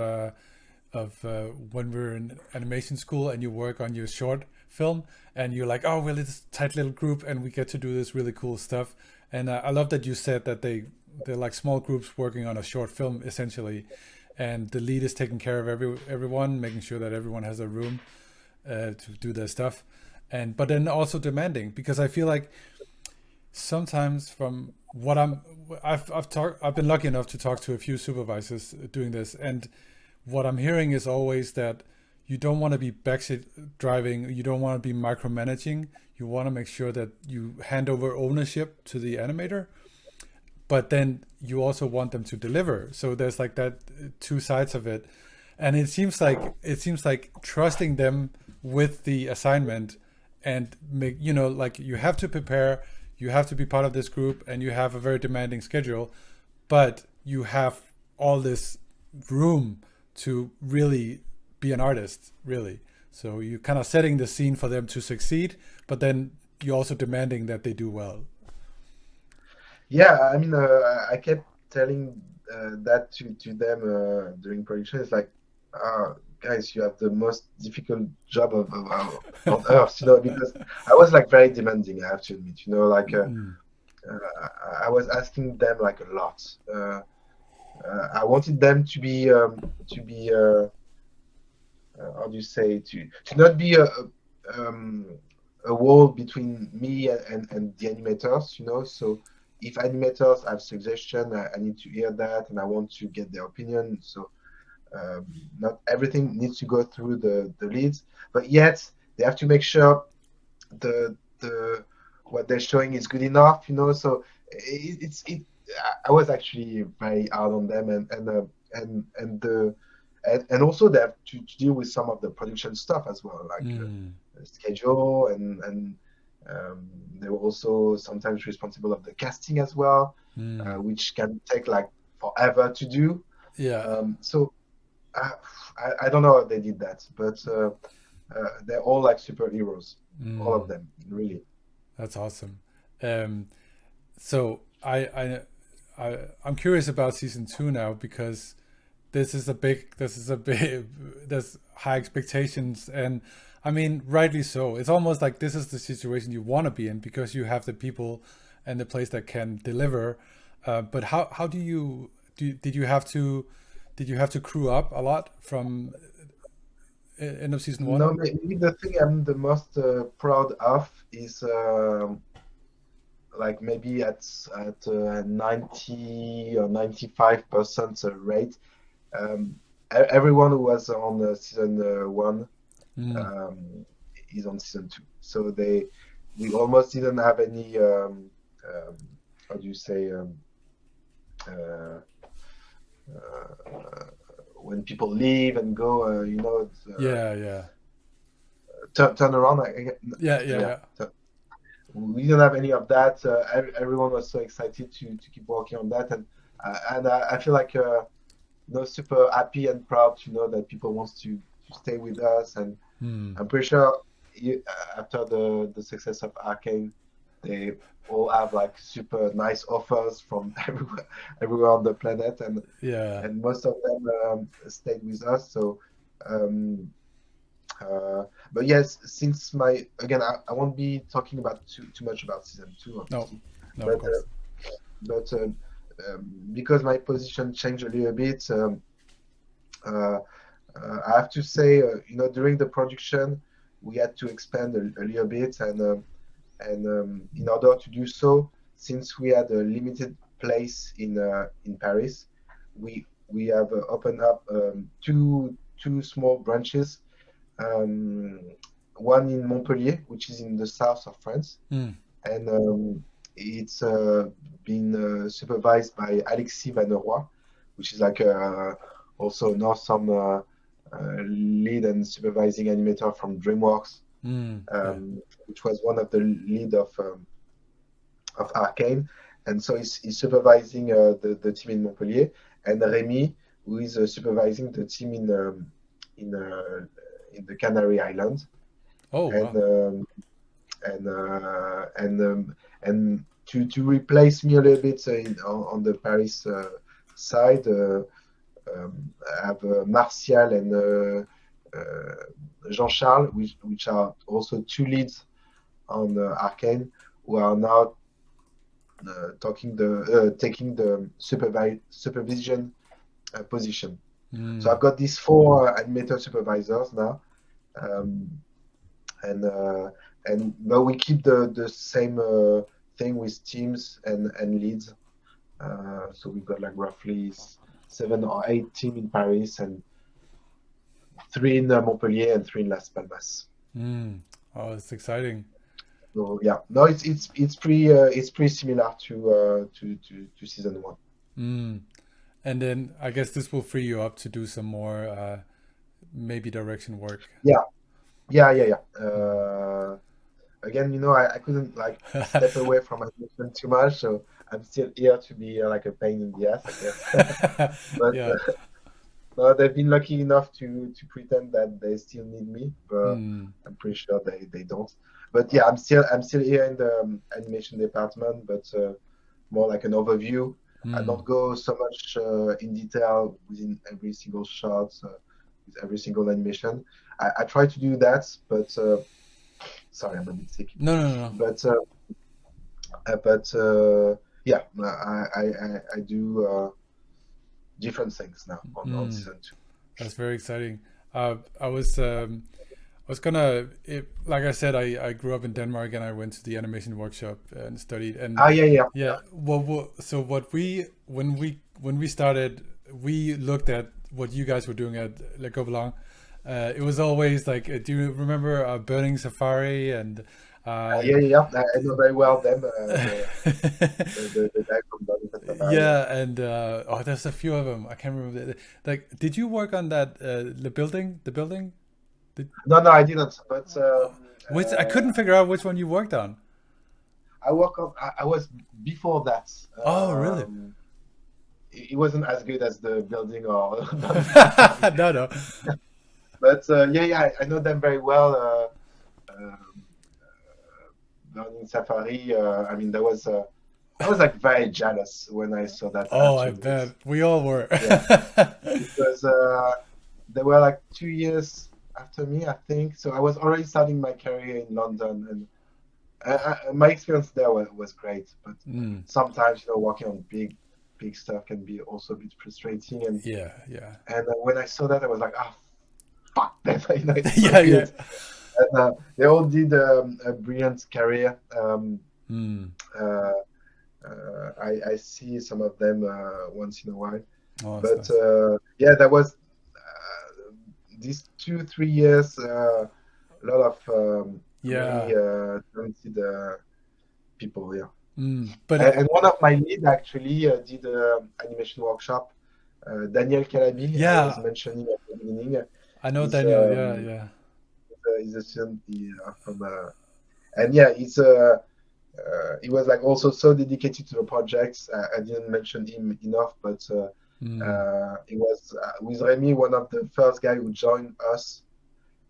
when we were in animation school and you work on your short film and you're like, oh, we're this tight little group and we get to do this really cool stuff. And I love that you said that they're like small groups working on a short film essentially, and the lead is taking care of everyone, making sure that everyone has a room to do their stuff, but then also demanding, because I feel like sometimes from what I've been lucky enough to talk to a few supervisors doing this, and what I'm hearing is always that you don't want to be backseat driving, you don't want to be micromanaging, you want to make sure that you hand over ownership to the animator, but then you also want them to deliver. So there's like that two sides of it, and it seems like trusting them with the assignment and make, like you have to prepare, you have to be part of this group, and you have a very demanding schedule, but you have all this room to really be an artist, really. So you're kind of setting the scene for them to succeed, but then you're also demanding that they do well. Yeah, I mean, I kept telling that to them during production. It's like, guys, you have the most difficult job on earth, because I was like very demanding, I have to admit, like I was asking them like a lot. I wanted them to be how do you say, to not be a wall between me and the animators, so if animators have suggestion, I need to hear that, and I want to get their opinion. So not everything needs to go through the leads, but yet they have to make sure the what they're showing is good enough, so I was actually very hard on them, and also they have to deal with some of the production stuff as well, like schedule, and they were also sometimes responsible of the casting as well, which can take like forever to do. Yeah, So I don't know how they did that, but they're all like superheroes, all of them, really. that's awesome. Um, so I'm curious about season 2 now because this is a big, there's high expectations, and I mean, rightly so. It's almost like this is the situation you want to be in because you have the people and the place that can deliver. But how do you did you have to crew up a lot from end of season No, 1? maybe the thing I'm the most proud of is like maybe at 90 or 95% rate. Everyone who was on season 1 Mm. is on season 2. So we almost didn't have any how do you say uh, when people leave and go, Yeah. turn around. Yeah. We didn't have any of that. Everyone was so excited to keep working on that, and I feel like super happy and proud to know that people wants to stay with us, and Mm. I'm pretty sure after the success of Arcane, they all have like super nice offers from everywhere on the planet, Yeah. and most of them stayed with us. So, um, but yes, since I won't be talking about too much about season 2, No. obviously, No, of but course. but because my position changed a little bit, uh, I have to say, during the production, we had to expand a little bit, and in order to do so, since we had a limited place in Paris, we have opened up two small branches, um, one in Montpellier, which is in the south of France, Mm. and it's been supervised by Alexis Vaneroy, which is like also an awesome lead and supervising animator from DreamWorks, Yeah. which was one of the lead of Arcane, and so he's supervising the team in Montpellier, and Rémi, who is supervising the team in uh, in the Canary Islands, Oh, and wow. and uh, and um, and to replace me a little bit on the Paris side, I have Martial and Jean-Charles, which are also two leads on Arcane, who are now taking the supervision position. So Mm. I've got these four animator supervisors now, um, and but we keep the same thing with teams and leads. So we've got like roughly 7 or 8 teams in Paris, and 3 in Montpellier and 3 in Las Palmas. Mm. Oh, it's exciting. So yeah, no, it's pretty similar to season 1. Mm. And then I guess this will free you up to do some more maybe direction work. Yeah. Mm. Again, I couldn't like step away from animation too much, so I'm still here to be like a pain in the ass, I guess. But Yeah. no, they've been lucky enough to pretend that they still need me, but Mm. I'm pretty sure they don't. But yeah, I'm still here in the animation department, but more like an overview. I Mm. don't go so much in detail within every single shot, with every single animation. I try to do that, but sorry, I'm a bit sick. No. But yeah, I do different things now on Mm. season 2. That's very exciting. I was gonna, like I said, I grew up in Denmark and I went to the animation workshop and studied. And Yeah. yeah, so when we started, we looked at what you guys were doing at Le Gobelin. It was always like, do you remember Burning Safari and Yeah. I know very well them, the guy from Bobby Safari. yeah, and oh, there's a few of them. I can't remember. Like, did you work on that the building? The building? Did, No, I didn't. But which I couldn't figure out which one you worked on. I work on. I was before that. Oh, really? it wasn't as good as the building or No, no. but I know them very well. Burning Safari. I mean, I was like very jealous when I saw that Oh, I actually. bet we all were. Yeah, because they were like 2 years after me, I think. So I was already starting my career in London, and my experience there was great. But Mm, sometimes, working on big stuff can be also a bit frustrating. And yeah, yeah, when I saw that, I was like, ah, fuck that. It's so yeah, yeah. good. And they all did a brilliant career. Mm. Uh, I see some of them once in a while. Oh, that's But nice. that was these 2 3 years. A lot of Yeah. really talented people. Yeah, But and one of my lead actually did animation workshop. Daniel Calabi, I was yeah, mentioning at the beginning. I know He's Daniel. Yeah, yeah. he's a student from and he was like also so dedicated to the projects. I didn't mention him enough, but Mm, he was with Remy one of the first guy who joined us.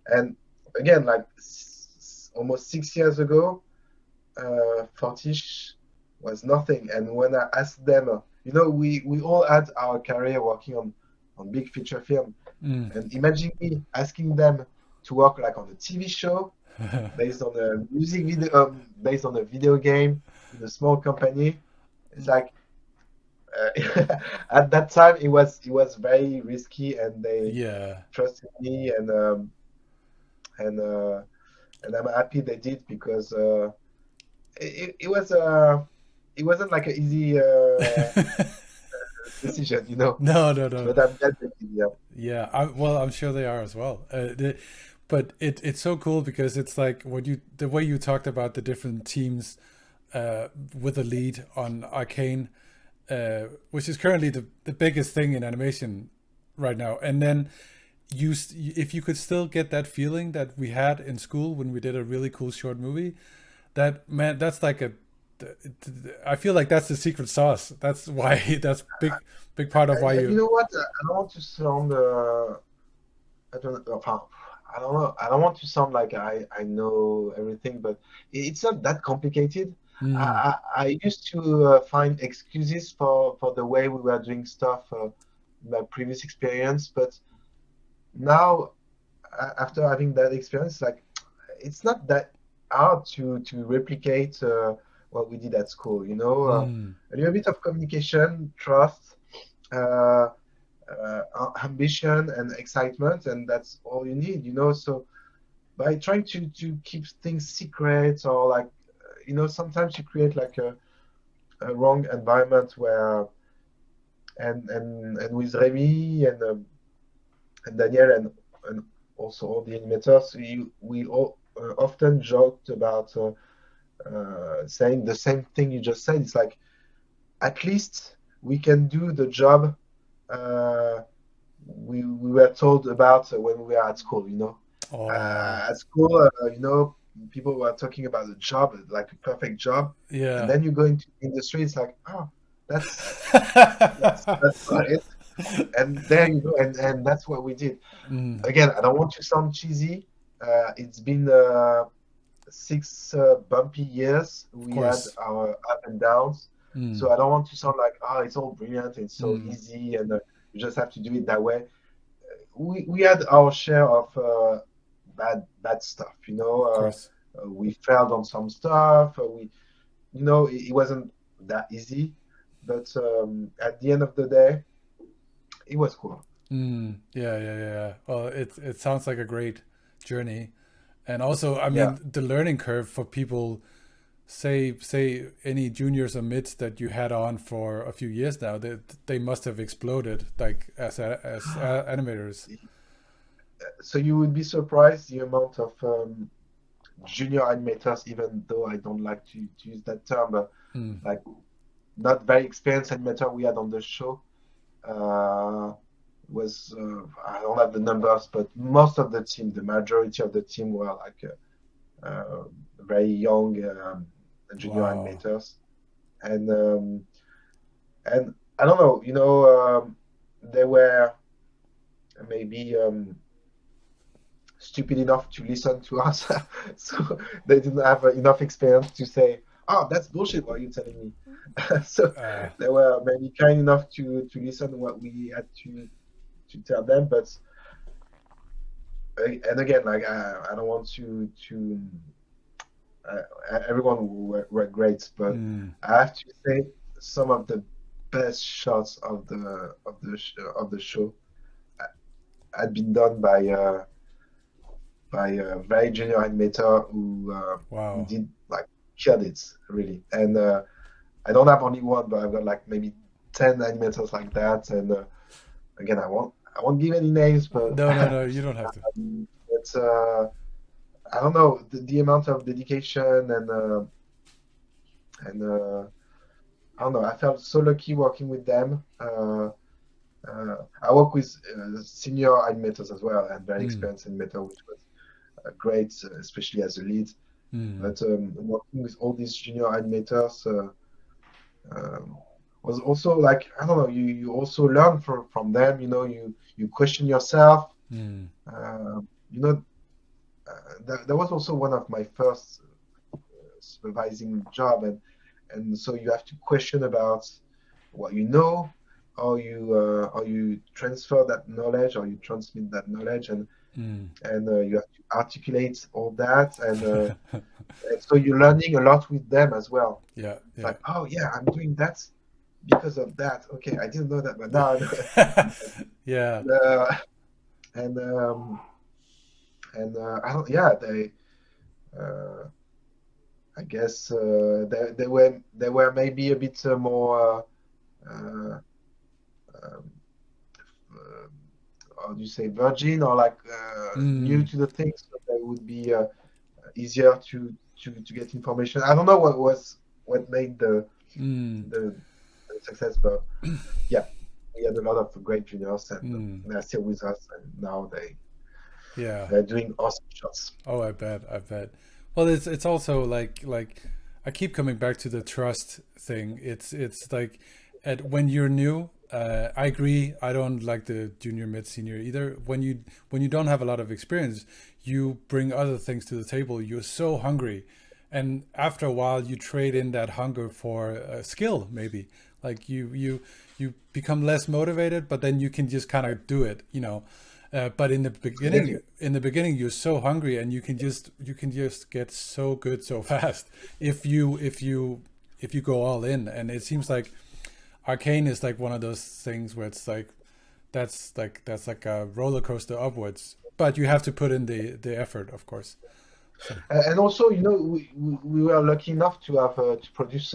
And again, like almost 6 years ago, Fortiche was nothing. And when I asked them, we all had our career working on big feature film. mm. And imagine me asking them to work like on a TV show based on a music video, based on a video game in a small company. It's like at that time it was very risky, and they Yeah. trusted me, and uh, and I'm happy they did, because it was it wasn't like an easy decision, No, no, no. but I'm glad they did. Yeah, Yeah, well, I'm sure they are as well. But it's so cool because it's like the way you talked about the different teams with the lead on Arcane, which is currently the biggest thing in animation right now. And then if you could still get that feeling that we had in school when we did a really cool short movie, that man, that's like I feel like that's the secret sauce. That's why that's big part of why you you. know what? I don't want to sound. I don't know. I don't know. I don't want to sound like I know everything, but it's not that complicated. Mm, I used to find excuses for the way we were doing stuff in my previous experience, but now, after having that experience, like, it's not that hard to replicate what we did at school. mm, A little bit of communication, trust, uh, ambition, and excitement, and that's all you need. So by trying to keep things secret, or like, sometimes you create like a wrong environment where, and with Remy and Daniel, and also all the animators, we all often joked about saying the same thing you just said. It's like, at least we can do the job uh, we were told about when we were at school. oh, At school, people were talking about a job, like a perfect job, and yeah. then you go into the industry. It's like, oh, that's not it. And there you go, and that's what we did. Mm, Again, I don't want to sound cheesy. It's been 6 bumpy years. of We had course. our up and downs. Mm, So I don't want to sound like, oh, it's all brilliant, it's so mm, easy, and you just have to do it that way. We had our share of bad stuff. of course. We failed on some stuff. It wasn't that easy, but at the end of the day, it was cool. Yeah, yeah, yeah. Well, it sounds like a great journey, and also, I Yeah. mean, the learning curve for people, say any juniors or mids that you had on for a few years now, they must have exploded like as animators. So you would be surprised the amount of junior animators, even though I don't like to use that term, but Mm, like, not very experienced animator we had on the show. Was I don't have the numbers, but most of the team, the majority of the team, were like very young junior wow. animators, and and I don't know, they were maybe stupid enough to listen to us, so they didn't have enough experience to say, "Oh, that's bullshit. What are you telling me?" So Uh, they were maybe kind enough to listen to what we had to tell them, but and again, like I don't want to uh, everyone were great, but mm, I have to say some of the best shots of the show had been done by a very junior animator who wow. did like killed it really. And I don't have only one, but I've got like maybe 10 animators like that. And again, I won't give any names, but No, no, no. You don't have to. it's I don't know the amount of dedication and I don't know. I felt so lucky working with them. I work with senior animators as well and very Mm, experienced animator, which was great, especially as a lead. mm, But working with all these junior animators um, was also like I don't know. You also learn from them. You question yourself. mm, Uh, you know, that was also one of my first supervising job, and so you have to question about what you know, how you transfer that knowledge, or you transmit that knowledge, mm. and you have to articulate all that, and so you're learning a lot with them as well. Yeah, It's yeah. like, oh yeah, I'm doing that because of that. Okay, I didn't know that, but now I know. Yeah. And, and I don't. Yeah, they. Uh, I guess they were maybe a bit more. Uh, um, uh, how do you say virgin or like new Mm, to the things, so they would be easier to get information. I don't know what made mm, the success, but yeah, we had a lot of great juniors, and mm. they're still with us, and now Yeah. they're doing awesome shots. Oh, I bet. I bet. Well, it's also like I keep coming back to the trust thing. It's like at when you're new. I agree. I don't like the junior, mid, senior either. When you don't have a lot of experience, you bring other things to the table. You're so hungry, and after a while, you trade in that hunger for a skill. Maybe like you become less motivated, but then you can just kind of do it. But Absolutely. in the beginning, you're so hungry, and you can just get so good so fast if you go all in. And it seems like Arcane is like one of those things where it's like that's like a roller coaster upwards, but you have to put in the effort, of course. So And also, we were lucky enough to have to produce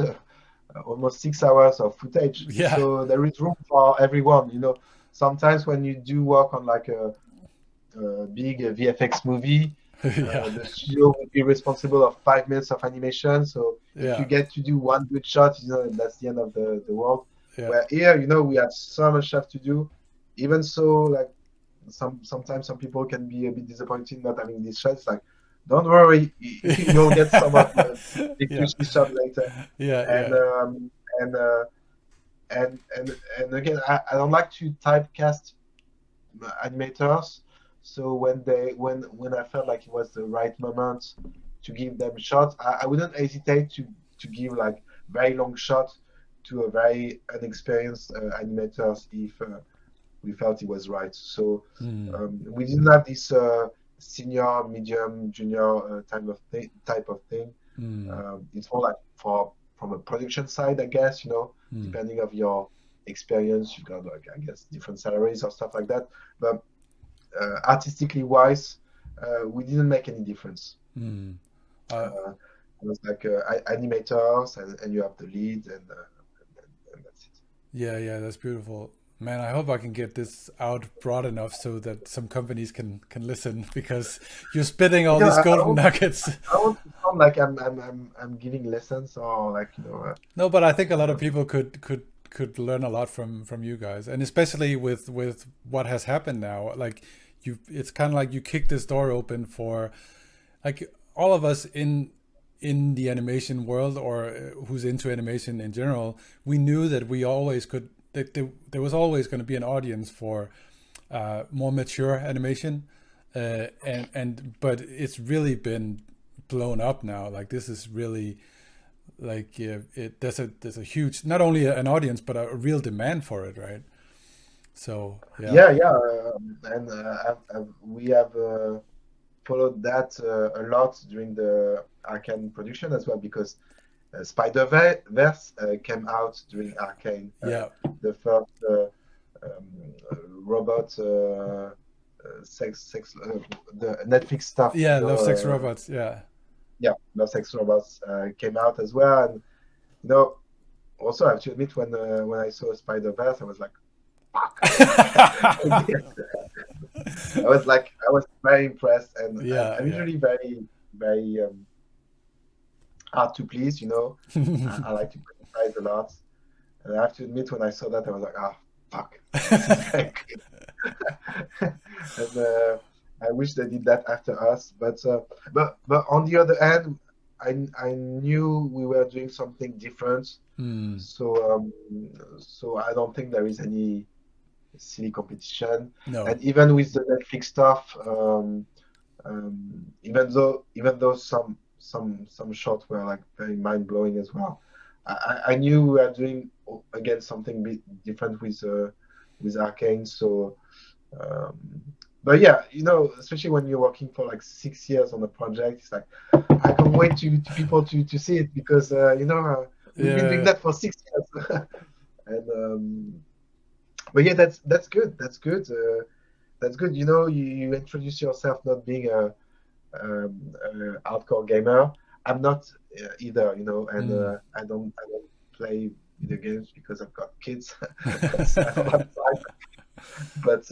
almost 6 hours of footage, yeah, so there is room for everyone. Sometimes when you do work on like a big VFX movie, yeah, the studio will be responsible of 5 minutes of animation. So if you yeah, get to do one good shot, that's the end of the world. yeah, Where here, we have so much stuff to do. Even so, like sometimes some people can be a bit disappointed not having these shots. Like, don't worry, you'll get some of the yeah, juicy shot later. yeah, And yeah. and uh, and again, I don't like to typecast animators. So when I felt like it was the right moment to give them shots, I wouldn't hesitate to give like very long shots to a very inexperienced animators if we felt it was right. So Mm, we didn't have this senior, medium, junior type of thing. mm, It's more like from a production side, I guess. mm, Depending of your experience, you've got like I guess different salaries or stuff like that. But artistically wise, we didn't make any difference. mm. Uh, Uh, it was like animators, and you have the lead, and that's it. Yeah, yeah, that's beautiful. Man, I hope I can get this out broad enough so that some companies can listen because you're spitting all these I golden don't, nuggets. I don't want to sound like I'm giving lessons or like No, but I think a lot of uh, people could learn a lot from you guys, and especially with what has happened now. Like it's kind of like you kick this door open for like all of us in the animation world or who's into animation in general. We knew that we always could there was always going to be an audience for more mature animation, but it's really been blown up now. Like this is really like there's a huge, not only an audience but a real demand for it, right? So Yeah. And we have followed that a lot during the Arcane production as well, because Spider-Verse came out during Arcane. Yeah. The first robot the Netflix stuff. Yeah, Love, Sex, Robots. Yeah. Yeah, Love, Sex, Robots came out as well, and also I have to admit when I saw Spider-Verse, I was like, fuck. I was very impressed, and I'm usually very very hard to please. I like to criticize a lot, and I have to admit when I saw that I was like, fuck. This is very good. And I wish they did that after us, but on the other hand, I knew we were doing something different, so I don't think there is any silly competition. No. And even with the Netflix stuff, even though some shots were like very mind blowing as well, I knew we were doing again something different with Arcane. So, but yeah, especially when you're working for like 6 years on a project, it's like I can't wait to people to see it, because we've been doing that for 6 years. And but yeah, that's good. That's good. That's good. You introduce yourself not being a hardcore gamer. I'm not either. And I don't play video games because I've got kids. So I don't have time. But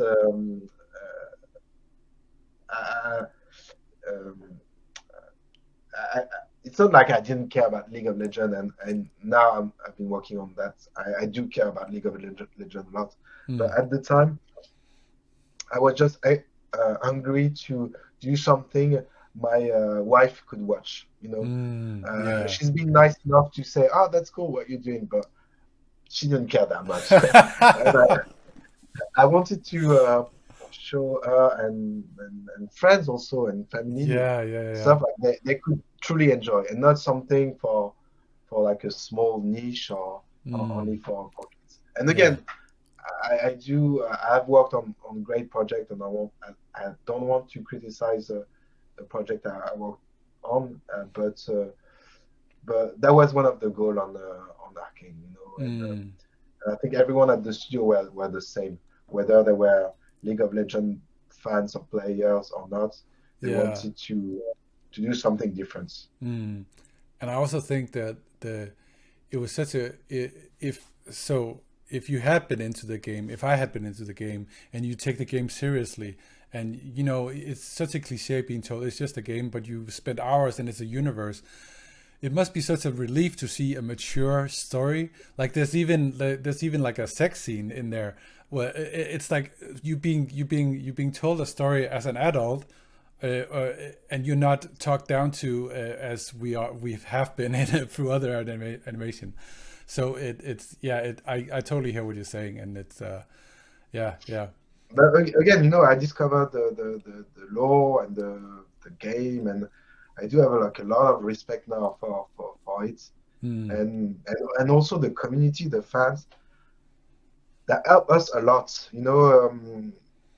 it's not like I didn't care about League of Legends, and now I've been working on that. I do care about League of Legends a lot, but at the time, I was just hungry to do something my wife could watch. She's been nice enough to say, "Oh, that's cool what you're doing," but she didn't care that much. And I wanted to show her and friends also, and family stuff like they could truly enjoy, and not something for like a small niche or only for kids. And again, I've worked on great projects, and I don't want to criticize the project I worked on, but that was one of the goals on Arcane, and I think everyone at the studio were the same, whether they were League of Legends fans or players or not. They wanted to do something different. And I also think that it was such a if you had been into the game, if I had been into the game, and you take the game seriously, and it's such a cliche being told it's just a game, but you spend hours and it's a universe. It must be such a relief to see a mature story. Like there's even like a sex scene in there where it's like you being told a story as an adult, and you're not talked down to as we have been through other animation. So I totally hear what you're saying, and it's yeah. But again, I discovered the lore and the game, and I do have a lot of respect now for it, and also the community, the fans that help us a lot.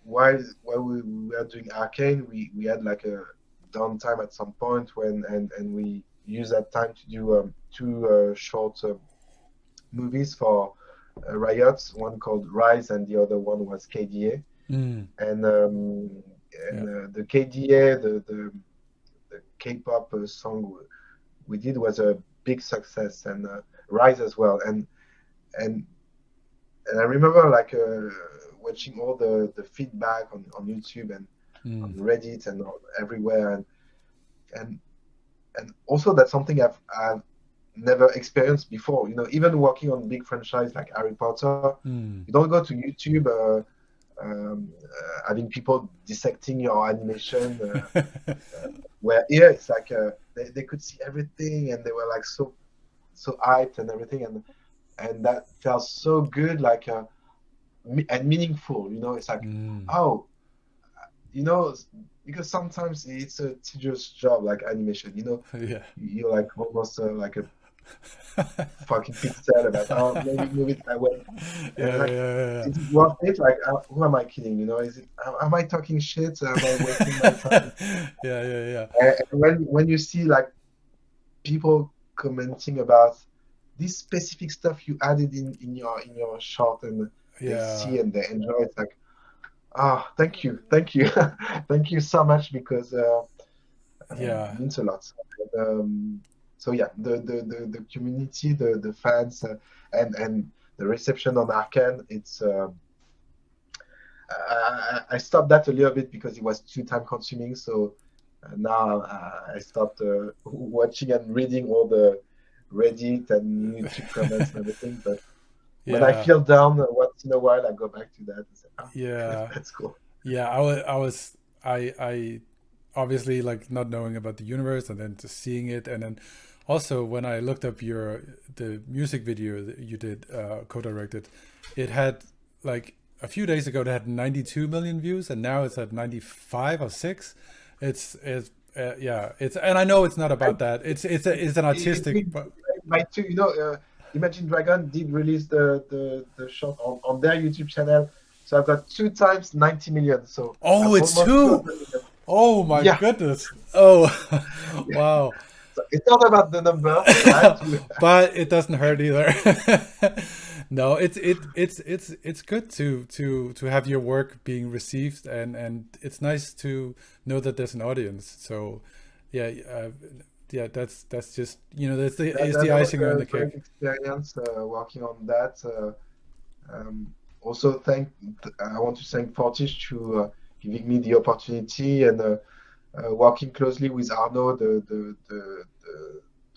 While we were doing Arcane, we had like a downtime at some point and we used that time to do two short movies for Riot, one called Rise and the other one was KDA. And the KDA, the K-pop song we did was a big success, and Rise as well. And I remember like watching all the feedback on YouTube and on Reddit and everywhere, and also that's something I've never experienced before. Even working on big franchise like Harry Potter, you don't go to YouTube having people dissecting your animation. Where here it's like they could see everything, and they were like so hyped and everything, and that felt so good, like and meaningful. It's like, oh, because sometimes it's a tedious job like animation. Yeah. You're like almost like a fucking pixel about, oh, maybe move it that way. And like, Yeah. is it worth it? Like, who am I kidding? Is it? Am I talking shit? Am I wasting my time? Yeah. And when you see like people commenting about this specific stuff you added in your short, and they see and they enjoy, it's like, thank you, thank you so much, because it means a lot. So yeah, the community, the fans, and the reception on Arcane, it's I stopped that a little bit because it was too time consuming. So now I stopped watching and reading all the Reddit and YouTube comments and everything. But when I feel down once in a while, I go back to that and say, that's cool. Yeah, I obviously, like, not knowing about the universe and then just seeing it, and then also when I looked up the music video that you did, co-directed, it had, like, a few days ago it had 92 million views, and now it's at 95 or 6. It's and I know it's not about that. It's an artistic. Imagine Dragon did release the short on their YouTube channel, so I've got 2 times 90 million. So it's 2. Oh my goodness! Oh, wow! So it's not about the number, right? But it doesn't hurt either. No, it's good to have your work being received, and it's nice to know that there's an audience. So yeah, that's just, that's the icing on the cake. Experience working on that. Also, I want to thank Fortiche to giving me the opportunity, and working closely with Arnaud, the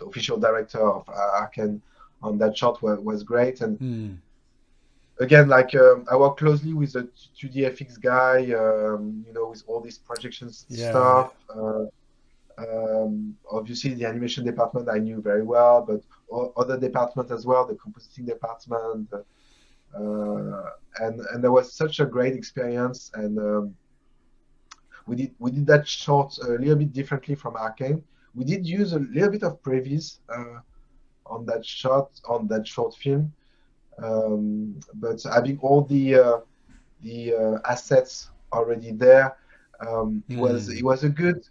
official director of Arcane, on that shot was great. And again, like, I work closely with the 2D guy, with all these projections stuff. Obviously, the animation department I knew very well, but other departments as well, the compositing department, and there was such a great experience. And we did that short a little bit differently from Arcane. We did use a little bit of previs on that short film, but having all the assets already there, it was a good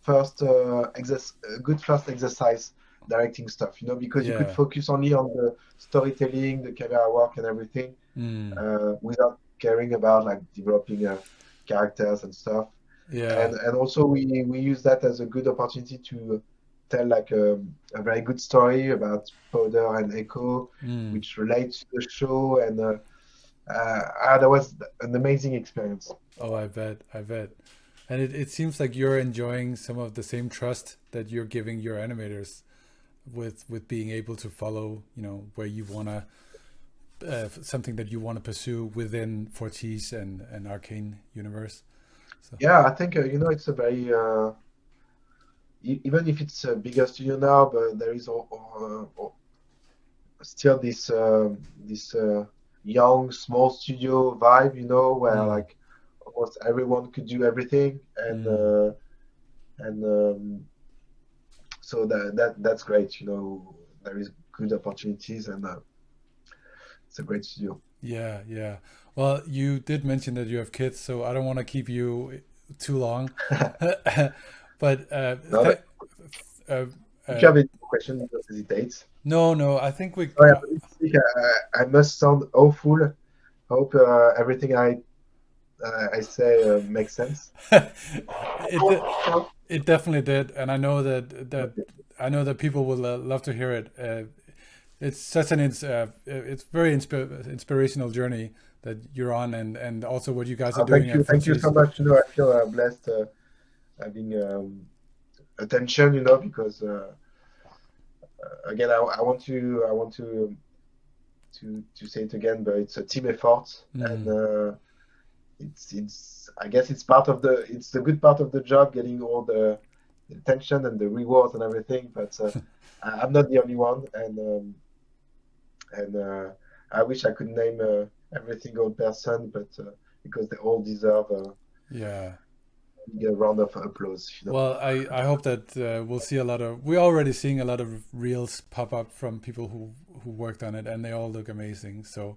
first exercise directing stuff, because you could focus only on the storytelling, the camera work, and everything, without caring about like developing characters and stuff. And also we use that as a good opportunity to tell like a very good story about Powder and Echo, which relates to the show, and that was an amazing experience. Oh, I bet. And it seems like you're enjoying some of the same trust that you're giving your animators with being able to follow, where you want to, something that you want to pursue within Fortiche and Arcane universe. So. Yeah, I think, it's a very, even if it's a bigger studio now, but there is still this young, small studio vibe, where like almost everyone could do everything, and so that's great. There is good opportunities, and it's a great studio. Yeah. Well, you did mention that you have kids, so I don't want to keep you too long. But if you have any questions, don't hesitate. No, I think we. I must sound awful. Hope everything I say makes sense. It definitely did, and I know that people will love to hear it. It's such an it's very inspirational journey that you're on, and also what you guys are doing. Thank you so much. I feel blessed having attention, because again, I want to say it again, but it's a team effort, and it's I guess it's the good part of the job, getting all the attention and the rewards and everything, but I'm not the only one, and and I wish I could name every single person, but because they all deserve Yeah. a round of applause. Well, I hope that we'll see a lot of. We're already seeing a lot of reels pop up from people who worked on it, and they all look amazing. So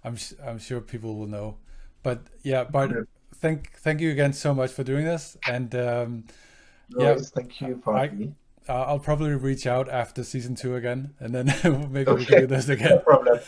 I'm sure people will know. But yeah, Bart, thank you again so much for doing this, and No yeah, worries. Thank you for I having me. I'll probably reach out after season 2 again, and then maybe we can Okay, do this no again. problem.